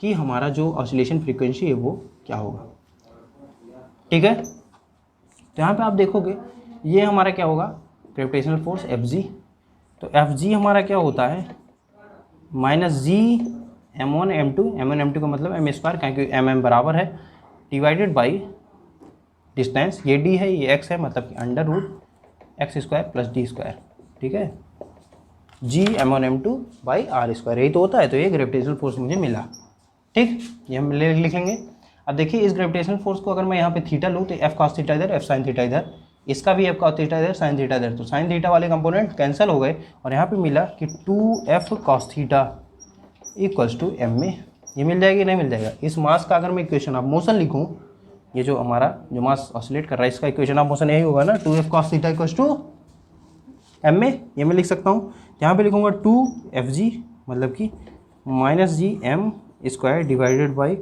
कि हमारा जो ऑसिलेशन फ्रीक्वेंसी है वो क्या होगा, ठीक है। तो यहाँ पे आप देखोगे ये हमारा क्या होगा, ग्रेविटेशनल फोर्स Fg। तो Fg हमारा क्या होता है, -g m1 m2 का मतलब m², क्योंकि mm बराबर है डिवाइडेड बाई डिस्टेंस, ये d है, ये x है, मतलब कि √x² प्लस d², ठीक है। g m1 m2 by r², यही तो होता है। तो ये ग्रेविटेशनल फोर्स मुझे मिला, ठीक, ये हम लिखेंगे। अब देखिए इस ग्रेविटेशनल फोर्स को अगर मैं यहाँ पे थीटा लूँ तो f cos थीटा इधर, f sin थीटा इधर, इसका भी f cos थीटा इधर, sin थीटा इधर, तो sin थीटा वाले कंपोनेंट कैंसिल हो गए और यहाँ पे मिला कि 2f cos theta equals to m में, ये मिल जाएगी नहीं मिल जाएगा। इस मास का अगर मैं इक्वेशन ऑफ मोशन लिखूँ, ये जो हमारा जो मास ऑसिलेट कर रहा है इसका इक्वेशन ऑफ मोशन यही होगा ना, 2f cos theta equals to m में, ये मैं लिख सकता हूँ। यहाँ पे लिखूँगा 2fg मतलब कि -g m square divided by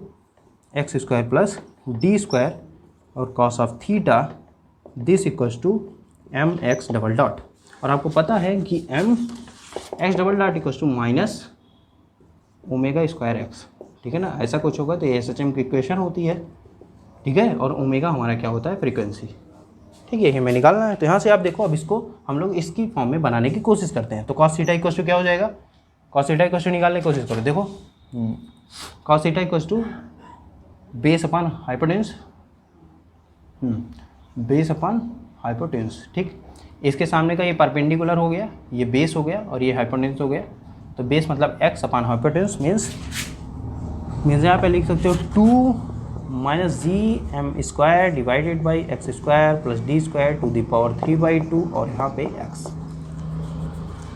x square plus D square और cos of theta this equals to M x double dot. और आपको पता है कि m x double dot equals to minus omega square x, ठीक है ना। ऐसा कुछ होगा तो ये एस एच एम की इक्वेशन होती है, ठीक है। और ओमेगा हमारा क्या होता है, फ्रीक्वेंसी, ठीक है। ये हमें निकालना है। तो यहाँ से आप देखो, अब इसको हम लोग इसकी फॉर्म में बनाने की कोशिश करते हैं। तो कॉस थीटा इक्वल्स टू क्या हो जाएगा, कॉस थीटा इक्वल्स टू निकालने की कोशिश करो। देखो cos theta equals to base upon hypotenuse, base upon hypotenuse, ठीक। इसके सामने का ये परपेंडिकुलर हो गया, ये बेस हो गया और ये हाइपोटेन्यूज हो गया। तो बेस मतलब एक्स अपॉन हाइपोटेन्यूज मीन्स यहाँ पे लिख सकते हो 2 minus G M square divided by x square plus D square to the power 3/2 और यहाँ पे एक्स,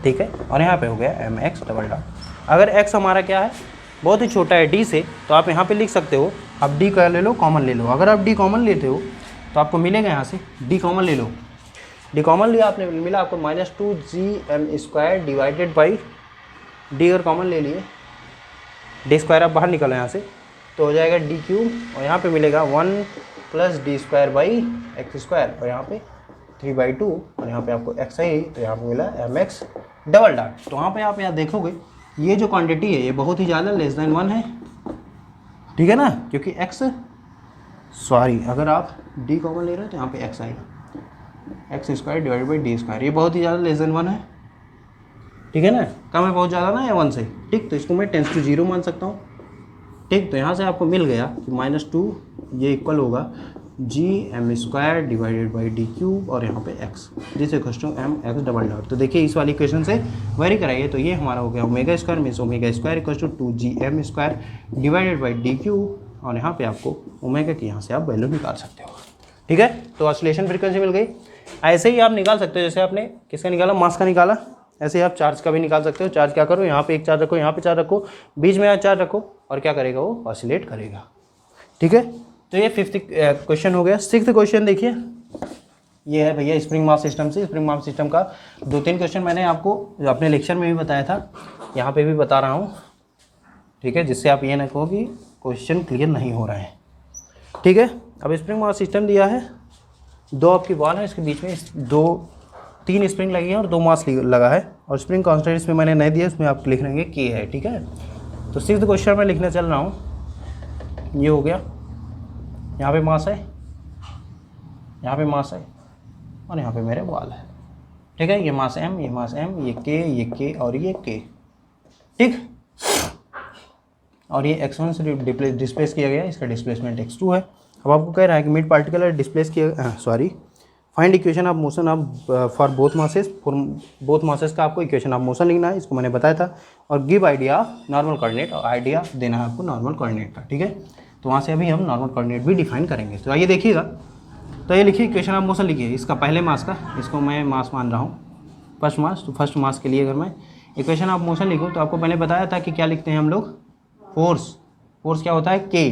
ठीक है। और यहाँ पे हो गया एम एक्स डबल डॉट। अगर एक्स हमारा क्या है, बहुत ही छोटा है डी से, तो आप यहाँ पे लिख सकते हो, आप डी का ले लो, कॉमन ले लो। अगर आप डी कॉमन लेते हो तो आपको मिलेगा यहाँ से, डी कॉमन ले लो, डी कॉमन लिया आपने, मिला आपको -2gm² डिवाइडेड बाई डी, अगर कॉमन ले लिए डी स्क्वायर आप बाहर निकलो यहाँ से, तो हो जाएगा डी क्यूब और यहाँ पे मिलेगा 1 + d² बाई एक्स स्क्वायर और यहाँ पे 3/2 और यहाँ पे आपको एक्स है, तो यहाँ पे मिला एम एक्स डबल डॉट। तो वहाँ पे आप यहाँ देखोगे ये जो क्वांटिटी है ये बहुत ही ज़्यादा लेस देन 1 है, ठीक है ना, क्योंकि एक्स अगर आप डी कॉमन ले रहे हो तो यहाँ पे एक्स आएगा, x square divided by D square. ये बहुत ही ज़्यादा लेस देन 1 है, ठीक है ना, कम है बहुत ज़्यादा ना या 1 से, ठीक। तो इसको मैं 10 to 0 मान सकता हूँ, ठीक। तो यहाँ से आपको मिल गया कि -2 ये इक्वल होगा gm² divided by D cube और यहाँ पे X this equals to M x double dot. तो देखिए इस वाली इक्वेशन से वेरी कराइए, तो ये हमारा हो गया omega square means omega square equals to 2gm² divided by D cube और यहाँ पे आपको ओमेगा की यहाँ से आप वैल्यू निकाल सकते हो, ठीक है। तो ऑसिलेशन फ्रीक्वेंसी मिल गई। ऐसे ही आप निकाल सकते हो, जैसे आपने किसका निकाला, मास का निकाला, ऐसे ही आप चार्ज का भी निकाल सकते हो। चार्ज क्या करो, यहाँ पे एक चार्ज रखो, यहाँ पे चार्ज रखो, बीच में यहाँ चार्ज रखो और क्या करेगा, वो ऑसिलेट करेगा, ठीक है। तो ये 5th क्वेश्चन हो गया। 6th क्वेश्चन देखिए, ये है भैया स्प्रिंग मास सिस्टम से। स्प्रिंग मास सिस्टम का 2-3 क्वेश्चन मैंने आपको अपने लेक्चर में भी बताया था, यहाँ पे भी बता रहा हूँ, ठीक है, जिससे आप ये ना कहो कि क्वेश्चन क्लियर नहीं हो रहा है, ठीक है। अब स्प्रिंग मास सिस्टम दिया है, 2 आपकी बॉल है, इसके बीच में 3 स्प्रिंग लगी है और 2 मास लगा है और स्प्रिंग कांस्टेंट इसमें मैंने नहीं दिया, इसमें आप लिख लेंगे के है, ठीक है। तो 6th क्वेश्चन में लिखने चल रहा हूँ, ये हो गया, यहाँ पे मास है, यहाँ पे मास है और यहाँ पे मेरे बॉल है, ठीक है। ये मास एम, ये मास एम, ये के और ये के, ठीक। और ये x1 से डिस्प्लेस किया गया, इसका डिस्प्लेसमेंट x2 है। अब आपको कह रहा है कि मिड पार्टिकुलर डिस्प्लेस किया, find equation of motion of for both masses का आपको इक्वेशन ऑफ मोशन लिखना है, इसको मैंने बताया था। और give idea of normal coordinate, और आइडिया देना है आपको नॉर्मल कोऑर्डिनेट का, ठीक है। तो वहाँ से अभी हम नॉर्मल कोऑर्डिनेट भी डिफाइन करेंगे। तो आइए देखिएगा, तो ये लिखिए इक्वेशन ऑफ मोशन लिखिए, इसका पहले मास का, इसको मैं मास मान रहा हूँ फर्स्ट मास। तो फर्स्ट मास के लिए अगर मैं इक्वेशन ऑफ मोशन लिखूँ तो आपको पहले बताया था कि क्या लिखते हैं हम लोग, फोर्स क्या होता है, के,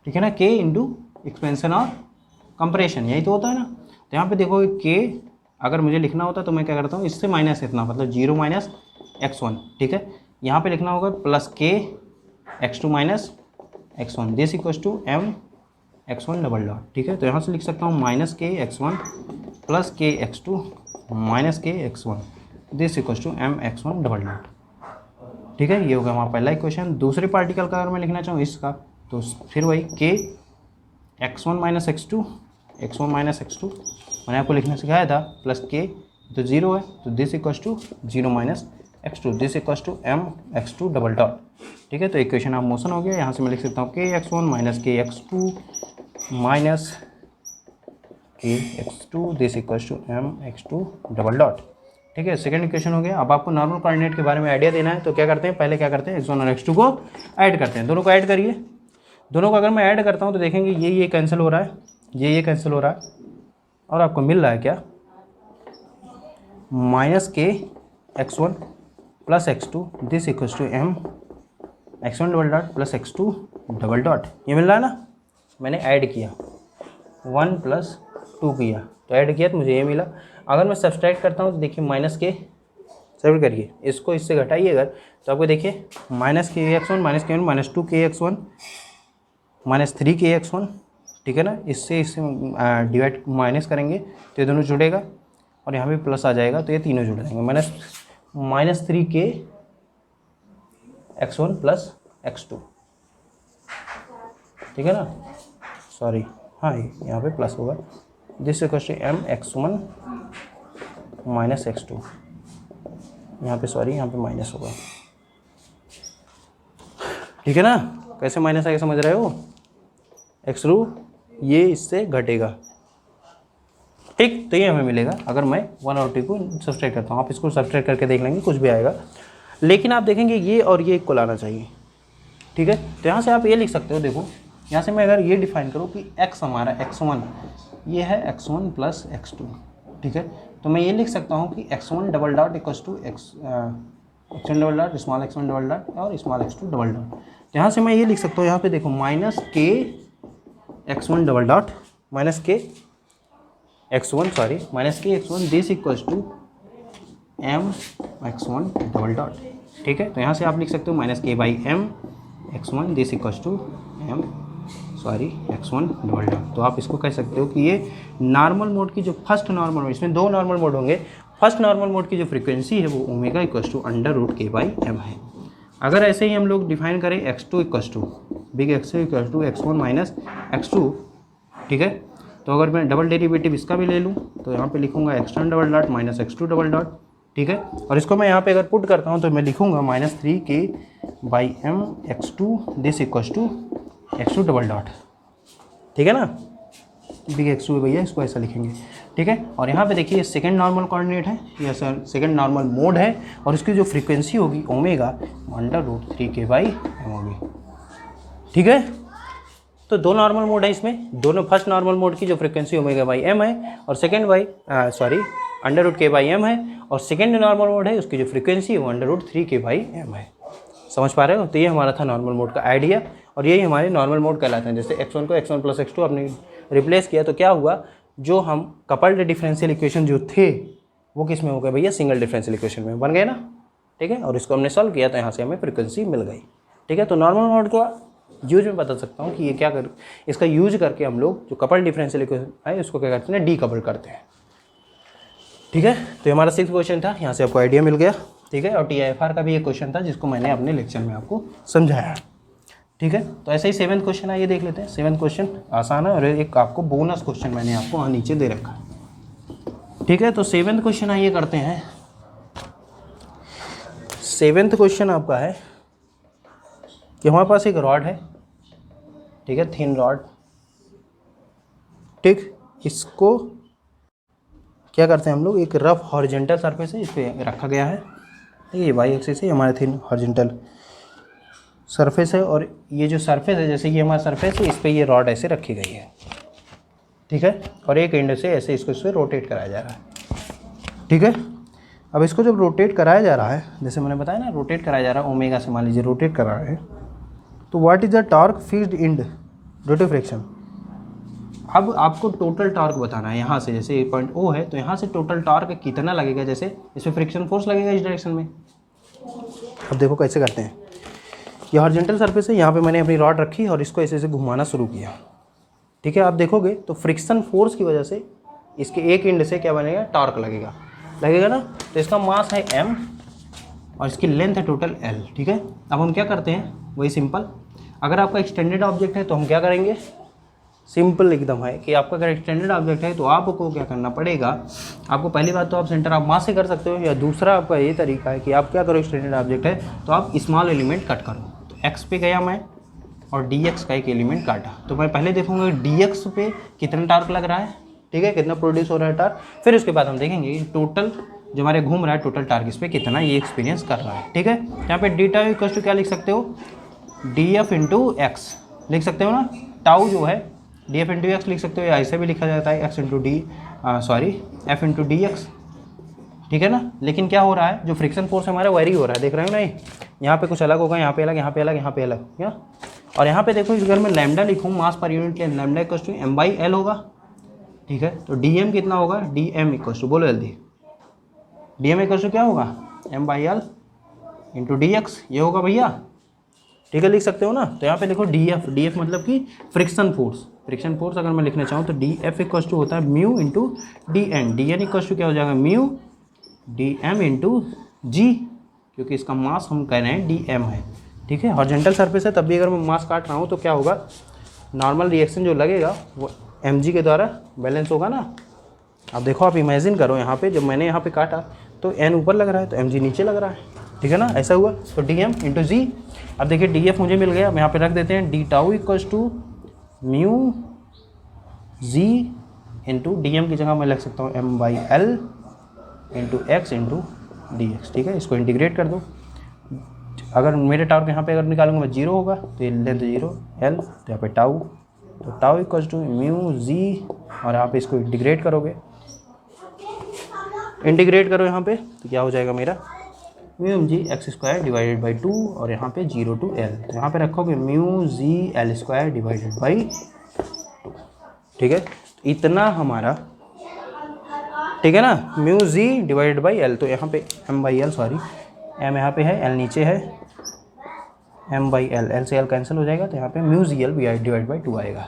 ठीक है ना, के इंटू एक्सपेंशन और कंप्रेशन, यही तो होता है ना। तो यहाँ पे देखो के अगर मुझे लिखना होता तो मैं क्या करता हूँ, इससे माइनस इतना, मतलब 0 - x1, ठीक है। यहाँ पे लिखना होगा प्लस के x2 - x1 this equals to M x1 double dot, ठीक है। तो यहाँ से लिख सकता हूँ -k x1 प्लस के x2 minus K x1 this equals to M x1 double dot, ठीक है। ये होगा हमारा पहला इक्वेशन। दूसरे पार्टिकल का अगर मैं लिखना चाहूँ इसका, तो फिर वही के x1 - x2 मैंने आपको लिखना सिखाया था, प्लस के तो 0 है, तो this equals to 0 - x2 this equals to M x2 double dot, ठीक है। तो इक्वेशन ऑफ मोशन हो गया। यहाँ से मैं लिख सकता हूँ के x1 - के x2 minus K x2 this equals to M x2 double dot, ठीक है। सेकंड इक्वेशन हो गया। अब आपको नॉर्मल कोऑर्डिनेट के बारे में आइडिया देना है, तो क्या करते हैं, पहले क्या करते हैं, x1 और x2 को ऐड करते हैं। दोनों को ऐड करिए, दोनों को अगर मैं ऐड करता हूँ तो देखेंगे ये कैंसिल हो रहा है, ये कैंसिल हो रहा है और आपको मिल रहा है क्या, -k x1 plus x2 this equals to M x1 double dot plus x2 double dot, ये मिल रहा है ना। मैंने ऐड किया 1 + 2 किया, तो ऐड किया तो मुझे ये मिला। अगर मैं सब्सट्रैक्ट करता हूँ तो देखिए -k सेपरेट करिए, इसको इससे घटाइए अगर तो आपको देखिए माइनस के एक्स वन माइनस के वन माइनस 2 के X one minus 3 K X one, ठीक है ना। इससे डिवाइड माइनस करेंगे तो ये दोनों जुड़ेगा और यहाँ भी प्लस आ जाएगा तो ये तीनों जुड़ जाएंगे। Minus 3 K X one plus X two, ठीक है ना, सॉरी हाँ यहाँ पे प्लस होगा। This equals to M X one minus X two, यहाँ पे सॉरी यहाँ पे माइनस होगा, ठीक है ना। कैसे माइनस आएगा समझ रहे हो, एक्स रू ये इससे घटेगा, ठीक। तो ये हमें मिलेगा अगर मैं 1 और 2 को सब्सट्रैक्ट करता हूँ। आप इसको सब्सट्रैक्ट करके देख लेंगे कुछ भी आएगा, लेकिन आप देखेंगे ये और ये इक्वल आना चाहिए, ठीक है। तो यहाँ से आप ये लिख सकते हो, देखो यहाँ से मैं अगर ये डिफाइन करूँ कि x हमारा x1 ये है x1 प्लस x2, ठीक है। तो मैं ये लिख सकता हूँ कि x1 double dot equals to x1 double dot small x1 double dot और स्मॉल x2 डबल डॉट। तो यहाँ से मैं ये लिख सकता हूँ, यहाँ पे देखो minus K x1 double dot minus K x1 this equals to m x1 double dot, ठीक है। तो यहाँ से आप लिख सकते हो माइनस के by m x1 this equals to m x1 double dot. तो आप इसको कह सकते हो कि ये नॉर्मल मोड की जो फर्स्ट नॉर्मल मोड, इसमें 2 नॉर्मल मोड होंगे, फर्स्ट नॉर्मल मोड की जो फ्रीक्वेंसी है वो omega equals to under root K by M है। अगर ऐसे ही हम लोग डिफाइन करें x2 equals to big x2 equals to x1 minus x2, ठीक है। तो अगर मैं डबल डेरिवेटिव इसका भी ले लूँ तो यहाँ पे लिखूँगा x1 double dot minus x2 double dot, ठीक है। और इसको मैं यहाँ पे अगर पुट करता हूँ तो मैं लिखूँगा माइनस 3 के by M x2 this equals to x2 double dot, ठीक है ना। बिग x2 है भैया, इसको ऐसा लिखेंगे, ठीक है। और यहाँ पे देखिए सेकंड नॉर्मल कोऑर्डिनेट है, ये सेकंड नॉर्मल मोड है और इसकी जो फ्रीक्वेंसी होगी ओमेगा अंडर रूट 3 के बाई एम होगी, ठीक है। तो 2 नॉर्मल मोड है इसमें, दोनों फर्स्ट नॉर्मल मोड की जो फ्रीक्वेंसी ओमेगा बाई एम है और second under root K by M है, और सेकेंड नॉर्मल मोड है उसकी जो फ्रीक्वेंसी है वो अंडर रूट 3 के बाई एम है। समझ पा रहे हो। तो ये हमारा था नॉर्मल मोड का आइडिया और यही हमारे नॉर्मल मोड कहलाते हैं। जैसे x1 को x1 प्लस x2 आपने रिप्लेस किया तो क्या हुआ, जो हम कपल्ड डिफरेंशियल इक्वेशन जो थे वो किस में हो गए भैया, सिंगल डिफरेंशियल इक्वेशन में बन गए ना, ठीक है। और इसको हमने सॉल्व किया तो यहाँ से हमें फ्रीक्वेंसी मिल गई, ठीक है। तो नॉर्मल मोड का यूज में बता सकता हूँ कि ये क्या इसका यूज करके हम लोग जो कपल्ड डिफरेंशियल इक्वेशन है उसको क्या करते हैं, डीकपल करते हैं, ठीक है। तो ये हमारा 6th क्वेश्चन था, यहाँ से आपको आइडिया मिल गया, ठीक है। और TIFR का भी एक क्वेश्चन था जिसको मैंने अपने लेक्चर में आपको समझाया, ठीक है। तो ऐसे ही 7th क्वेश्चन आइए देख लेते हैं। 7th क्वेश्चन आसान है और एक आपको बोनस क्वेश्चन मैंने आपको वहाँ नीचे दे रखा है, ठीक है। तो 7th क्वेश्चन आइए करते हैं। 7th क्वेश्चन आपका है कि हमारे पास एक रॉड है, ठीक है, थिन रॉड, ठीक। इसको क्या करते हैं हम लोग, एक रफ हॉरिजॉन्टल सरफेस है इस पर रखा गया है, ठीक है। ये वाई एक्सिस है, हमारे थिन हॉरिजॉन्टल सरफेस है और ये जो सरफेस है जैसे कि हमारा सरफेस है इस पर ये रॉड ऐसे रखी गई है, ठीक है। और एक एंड से ऐसे इसको इस पर रोटेट कराया जा रहा है, ठीक है। अब इसको जब रोटेट कराया जा रहा है, जैसे मैंने बताया ना रोटेट कराया जा रहा है, ओमेगा से मान लीजिए रोटेट करा रहे हैं, तो what is the torque fixed in due to friction. अब आपको टोटल टॉर्क बताना है यहाँ से, जैसे पॉइंट O है तो यहाँ से टोटल टॉर्क कितना लगेगा, जैसे इसमें फ्रिक्शन फोर्स लगेगा इस डायरेक्शन में। अब देखो कैसे करते हैं, ये हॉरिजॉन्टल सरफेस है, यहाँ पे मैंने अपनी रॉड रखी और इसको ऐसे ऐसे घुमाना शुरू किया, ठीक है। आप देखोगे तो फ्रिक्शन फोर्स की वजह से इसके एक एंड से क्या बनेगा, टॉर्क लगेगा ना। तो इसका मास है m और इसकी लेंथ है टोटल l, ठीक है। अब हम क्या करते हैं, वही सिंपल, अगर आपका एक्सटेंडेड ऑब्जेक्ट है तो हम क्या करेंगे, सिंपल एकदम है कि आपका अगर एक्सटेंडेड ऑब्जेक्ट है तो आपको क्या करना पड़ेगा, आपको पहली बात तो आप सेंटर ऑफ मास से कर सकते हो, या दूसरा आपका ये तरीका है कि आप क्या करो, एक्सटेंडेड ऑब्जेक्ट है तो आप स्मॉल एलिमेंट कट करो। तो x पे गया मैं और dx का एक एलिमेंट काटा, तो मैं पहले देखूंगा dx पे कितना टार्क लग रहा है, ठीक है, कितना प्रोड्यूस हो रहा है टार्क। फिर उसके बाद हम देखेंगे कि टोटल जो हमारे घूम रहा है टोटल टार्क इस पर कितना ये एक्सपीरियंस कर रहा है, ठीक है। यहाँ पे डी टाउ इक्वल टू क्या लिख सकते हो, df इंटू एक्स लिख सकते हो ना, टाउ जो है df इंटू एक्स लिख सकते हो, या ऐसे भी लिखा जाता है x into f into D x, ठीक है ना। लेकिन क्या हो रहा है, जो फ्रिक्शन फोर्स हमारा वेरी हो रहा है, देख रहे हो ना, यहाँ पे कुछ अलग होगा, यहाँ पे अलग, यहाँ पे अलग, यहाँ पे अलग, क्या। और यहाँ पे देखो अगर मैं लैम्डा लिखूँ मास पर यूनिट के, लैम्डा इक्वल टू m/l होगा, ठीक है। तो dm कितना होगा, dm इक्वल टू, बोलो जल्दी, dm इक्वल टू क्या होगा, m/l इंटू dx, ये होगा भैया, ठीक है, लिख सकते हो ना। तो यहाँ पे देखो df मतलब कि फ्रिक्शन फोर्स अगर मैं लिखना चाहूँ तो df इक्वल टू होता है mu into dn equal to क्या हो जाएगा म्यू dm इंटू जी, क्योंकि इसका मास हम कह रहे हैं dm है, ठीक है। हॉरिजॉन्टल सरफेस है, तब भी अगर मैं मास काट रहा हूँ तो क्या होगा, नॉर्मल रिएक्शन जो लगेगा वो mg के द्वारा बैलेंस होगा ना। अब देखो, आप इमेजिन करो यहाँ पे जब मैंने यहाँ पे काटा तो n ऊपर लग रहा है तो mg नीचे लग रहा है, ठीक है ना, ऐसा हुआ। तो dm इंटू जी, अब देखिए df मुझे मिल गया, अब यहाँ पे रख देते हैं d tau equals to mu g into dm की जगह मैं लिख सकता हूँ m/l into x into dx, ठीक है। इसको इंटीग्रेट कर दो, अगर मेरे टावर यहाँ पे अगर निकालूंगा मैं 0 होगा तो ये लेंथ 0 l, तो यहाँ पे टाउ, तो टाउ इक्वल्स टू म्यू जी, और यहाँ पे इसको इंटीग्रेट करोगे, इंटीग्रेट करो यहाँ पे तो क्या हो जाएगा मेरा mu G x² divided by 2, और यहाँ पे 0 टू l, तो यहाँ पे रखोगे mu G l² divided by 2, ठीक है। इतना हमारा, ठीक है ना, mu g divided by l, तो यहाँ पे m/l, सॉरी m यहाँ पे है, l नीचे है, m/l, l से l कैंसिल हो जाएगा, तो यहाँ पे mu G L divide by 2 आएगा,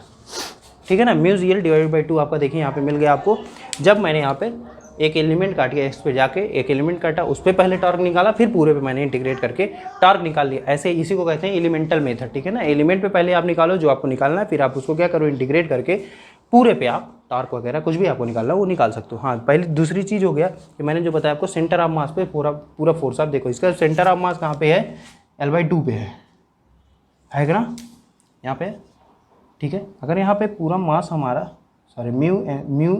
ठीक है ना। Mu G L divide by 2 आपका देखिए यहाँ पे मिल गया आपको। जब मैंने यहाँ पे एक एलिमेंट काट के एक्स पे जाके एक एलिमेंट काटा, उस पर पहले टॉर्क निकाला, फिर पूरे पे मैंने इंटीग्रेट करके टॉर्क निकाल लिया, ऐसे इसी को कहते हैं एलिमेंटल मेथड, ठीक है ना। एलिमेंट पे पहले आप निकालो जो आपको निकालना है, फिर आप उसको क्या करो, इंटीग्रेट करके पूरे पे आप टॉर्क वगैरह कुछ भी आपको निकालना है वो निकाल सकते हो। हाँ, पहले दूसरी चीज़ हो गया कि मैंने जो बताया आपको सेंटर ऑफ मास पे पूरा फोर्स, आप देखो इसका सेंटर ऑफ मास कहाँ पे है, l/2 पे है ना, यहाँ पे, ठीक है। अगर यहाँ पे पूरा मास हमारा, sorry mu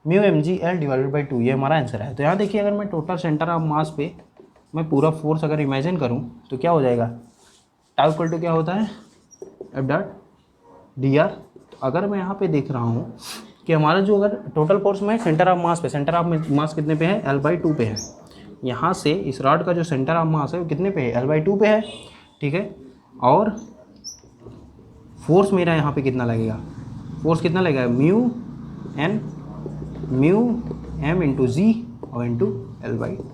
mg l divided by 2, ये हमारा आंसर है। तो यहाँ देखिए, अगर मैं टोटल सेंटर ऑफ मास पे मैं पूरा फोर्स अगर इमेजिन करूँ तो क्या हो जाएगा, टाउ इक्वल टू क्या होता है F.dr। तो अगर मैं यहाँ पे देख रहा हूँ कि हमारा जो अगर टोटल फोर्स में सेंटर ऑफ मास पे, सेंटर ऑफ मास कितने पे है, l/2 पे है। यहाँ से इस रॉड का जो सेंटर ऑफ मास है वो कितने पे है, l/2 पे है, ठीक है। और फोर्स मेरा यहाँ पे कितना लगेगा, फोर्स कितना लगेगा, म्यू m इंटू जी और इंटू l/2,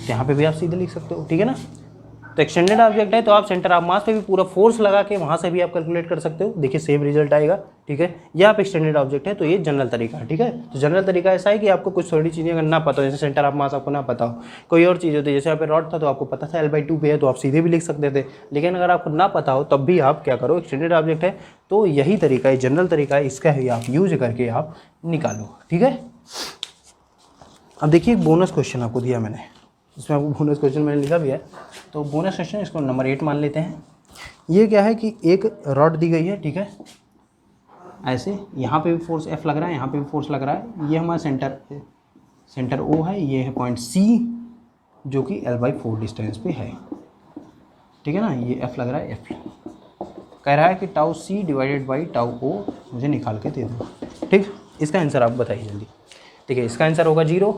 यहाँ पे भी आप सीधे लिख सकते हो, ठीक है ना। तो एक्सटेंडेड ऑब्जेक्ट है तो आप सेंटर ऑफ मास पे भी पूरा फोर्स लगा के वहाँ से भी आप कैलकुलेट कर सकते हो, देखिए सेम रिजल्ट आएगा, ठीक है। या आप एक्सटेंडेड ऑब्जेक्ट है तो ये जनरल तरीका है, ठीक है। तो जनरल तरीका ऐसा है कि आपको कुछ थोड़ी चीज़ें अगर ना पता हो, जैसे सेंटर ऑफ मास आपको ना पता हो, कोई और चीज़ होती है, जैसे यहाँ पे रॉड था तो आपको पता था l/2 पे है तो आप सीधे भी लिख सकते थे, लेकिन अगर आपको ना पता हो तब भी आप क्या करो, एक्सटेंडेड ऑब्जेक्ट है तो यही तरीका है, जनरल तरीका है, इसका ही आप यूज करके आप निकालो, ठीक है। अब देखिए एक बोनस क्वेश्चन आपको दिया मैंने, इसमें आपको बोनस क्वेश्चन मैंने लिखा भी है, तो बोनस क्वेश्चन इसको नंबर 8 मान लेते हैं। ये क्या है कि एक रॉड दी गई है, ठीक है, ऐसे यहाँ पे भी फोर्स F लग रहा है, यहाँ पे भी फोर्स लग रहा है, ये हमारा सेंटर O है, ये है पॉइंट C जो कि l/4 डिस्टेंस पे है, ठीक है ना। ये F लग रहा है, F कह रहा है कि tau C divided by tau O मुझे निकाल के दे दो, ठीक। इसका आंसर आप बताइए जल्दी, ठीक है। इसका आंसर होगा 0,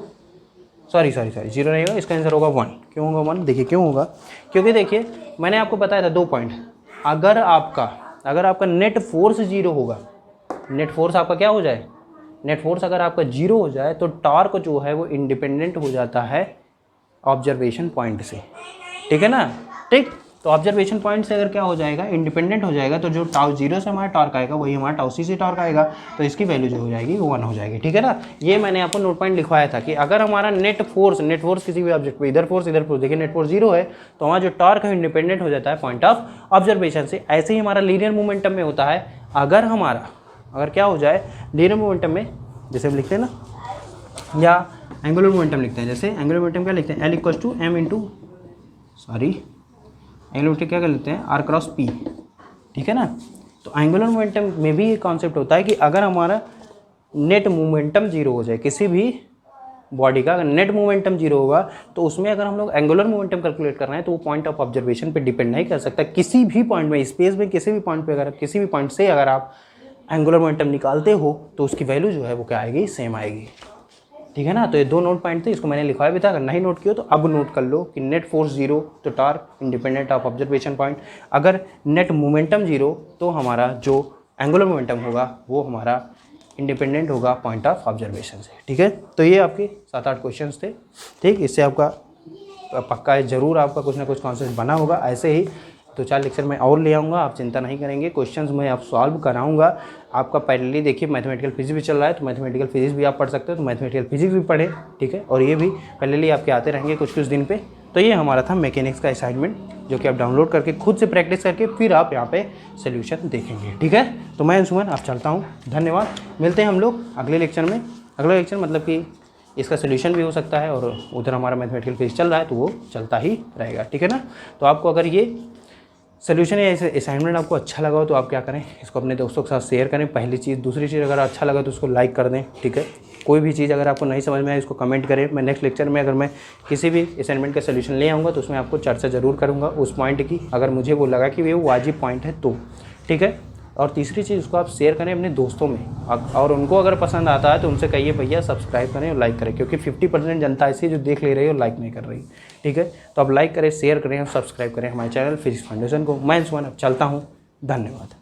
सॉरी 0 नहीं होगा, इसका आंसर होगा 1। क्यों होगा 1, देखिए क्यों होगा, क्योंकि देखिए मैंने आपको बताया था 2 पॉइंट, अगर आपका नेट फोर्स 0 होगा, नेट फोर्स आपका क्या हो जाए, नेट फोर्स अगर आपका 0 हो जाए तो टॉर्क जो है वो इंडिपेंडेंट हो जाता है ऑब्जर्वेशन पॉइंट से, ठीक है ना, ठीक। तो ऑब्जर्वेशन पॉइंट से अगर क्या हो जाएगा, इंडिपेंडेंट हो जाएगा, तो जो टाउ 0 से हमारा टॉर्क आएगा वही हमारा टाउ C से टॉर्क आएगा, तो इसकी वैल्यू जो हो जाएगी वो 1 हो जाएगी, ठीक है ना। ये मैंने आपको नोट पॉइंट लिखवाया था कि अगर हमारा नेट फोर्स किसी भी ऑब्जेक्ट पे इधर फोर्स देखिए नेट फोर्स 0 है तो हमारा जो टॉर्क है इंडिपेंडेंट हो जाता है पॉइंट ऑफ ऑब्जर्वेशन से। ऐसे ही हमारा लीनियर मोमेंटम में होता है, अगर क्या हो जाए लीनियर मोमेंटम में, जैसे हम लिखते हैं ना, या एंगुलर मोमेंटम लिखते हैं, जैसे एंगुलर मोमेंटम क्या लिखते हैं, L equal to M into angular momentum क्या कर लेते हैं, R क्रॉस P, ठीक है ना। तो एंगुलर मोमेंटम में भी ये कॉन्सेप्ट होता है कि अगर हमारा नेट मोमेंटम 0 हो जाए, किसी भी बॉडी का अगर नेट मोमेंटम 0 होगा तो उसमें अगर हम लोग एंगुलर मोमेंटम कैलकुलेट कर रहे हैं तो वो पॉइंट ऑफ ऑब्जर्वेशन पे डिपेंड नहीं कर सकता। किसी भी पॉइंट में, स्पेस में किसी भी पॉइंट पे, अगर किसी भी पॉइंट से अगर आप एंगुलर मोमेंटम निकालते हो तो उसकी वैल्यू जो है वो क्या आएगी, सेम आएगी, ठीक है ना। तो ये 2 नोट पॉइंट थे, इसको मैंने लिखवाया भी था, अगर नहीं नोट किया तो अब नोट कर लो कि नेट फोर्स 0 तो torque independent of observation point, अगर नेट मोमेंटम 0 तो हमारा जो एंगुलर मोमेंटम होगा वो हमारा इंडिपेंडेंट होगा पॉइंट ऑफ ऑब्जर्वेशन से, ठीक है। तो ये आपके 7-8 क्वेश्चंस थे, ठीक। इससे आपका पक्का है, ज़रूर आपका कुछ ना कुछ कॉन्सेप्ट बना होगा। ऐसे ही 2-4 लेक्चर मैं और ले आऊँगा, आप चिंता नहीं करेंगे। क्वेश्चंस मैं आप सॉल्व कराऊँगा। आपका पहले देखिए मैथमेटिकल फिजिक्स भी चल रहा है, तो मैथमेटिकल फिजिक्स भी आप पढ़ सकते हो, तो मैथमेटिकल फिजिक्स भी पढ़ें, ठीक है। और ये भी पहले आपके आते रहेंगे कुछ दिन पे। तो ये हमारा था मैकेनिक्स का असाइनमेंट, जो कि आप डाउनलोड करके खुद से प्रैक्टिस करके फिर आप यहाँ पे सोल्यूशन देखेंगे, ठीक है। तो मैं अंशुमन आप चलता हूँ, धन्यवाद। मिलते हैं हम लोग अगले लेक्चर में। अगला लेक्चर मतलब कि इसका सोल्यूशन भी हो सकता है, और उधर हमारा मैथमेटिकल फिजिक्स चल रहा है तो वो चलता ही रहेगा, ठीक है ना। तो आपको अगर ये सोल्यूशन या असाइनमेंट आपको अच्छा लगा हो तो आप क्या करें, इसको अपने दोस्तों के साथ शेयर करें, पहली चीज़। दूसरी चीज़, अगर अच्छा लगा तो उसको लाइक कर दें, ठीक है। कोई भी चीज़ अगर आपको नहीं समझ में आए इसको कमेंट करें। मैं नेक्स्ट लेक्चर में अगर मैं किसी भी असाइनमेंट का सोल्यूशन ले आऊँगा तो उसमें आपको चर्चा ज़रूर करूँगा उस पॉइंट की, अगर मुझे वो लगा कि वो वाजिब पॉइंट है तो, ठीक है। और तीसरी चीज़, उसको आप शेयर करें अपने दोस्तों में, और उनको अगर पसंद आता है तो उनसे कहिए भैया सब्सक्राइब करें और लाइक करें, क्योंकि 50% जनता ऐसी है जो देख ले रही है और लाइक नहीं कर रही, ठीक है। तो आप लाइक करें, शेयर करें और सब्सक्राइब करें हमारे चैनल फिजिक्स फाउंडेशन को। मैं अंशुमन अब चलता हूँ, धन्यवाद।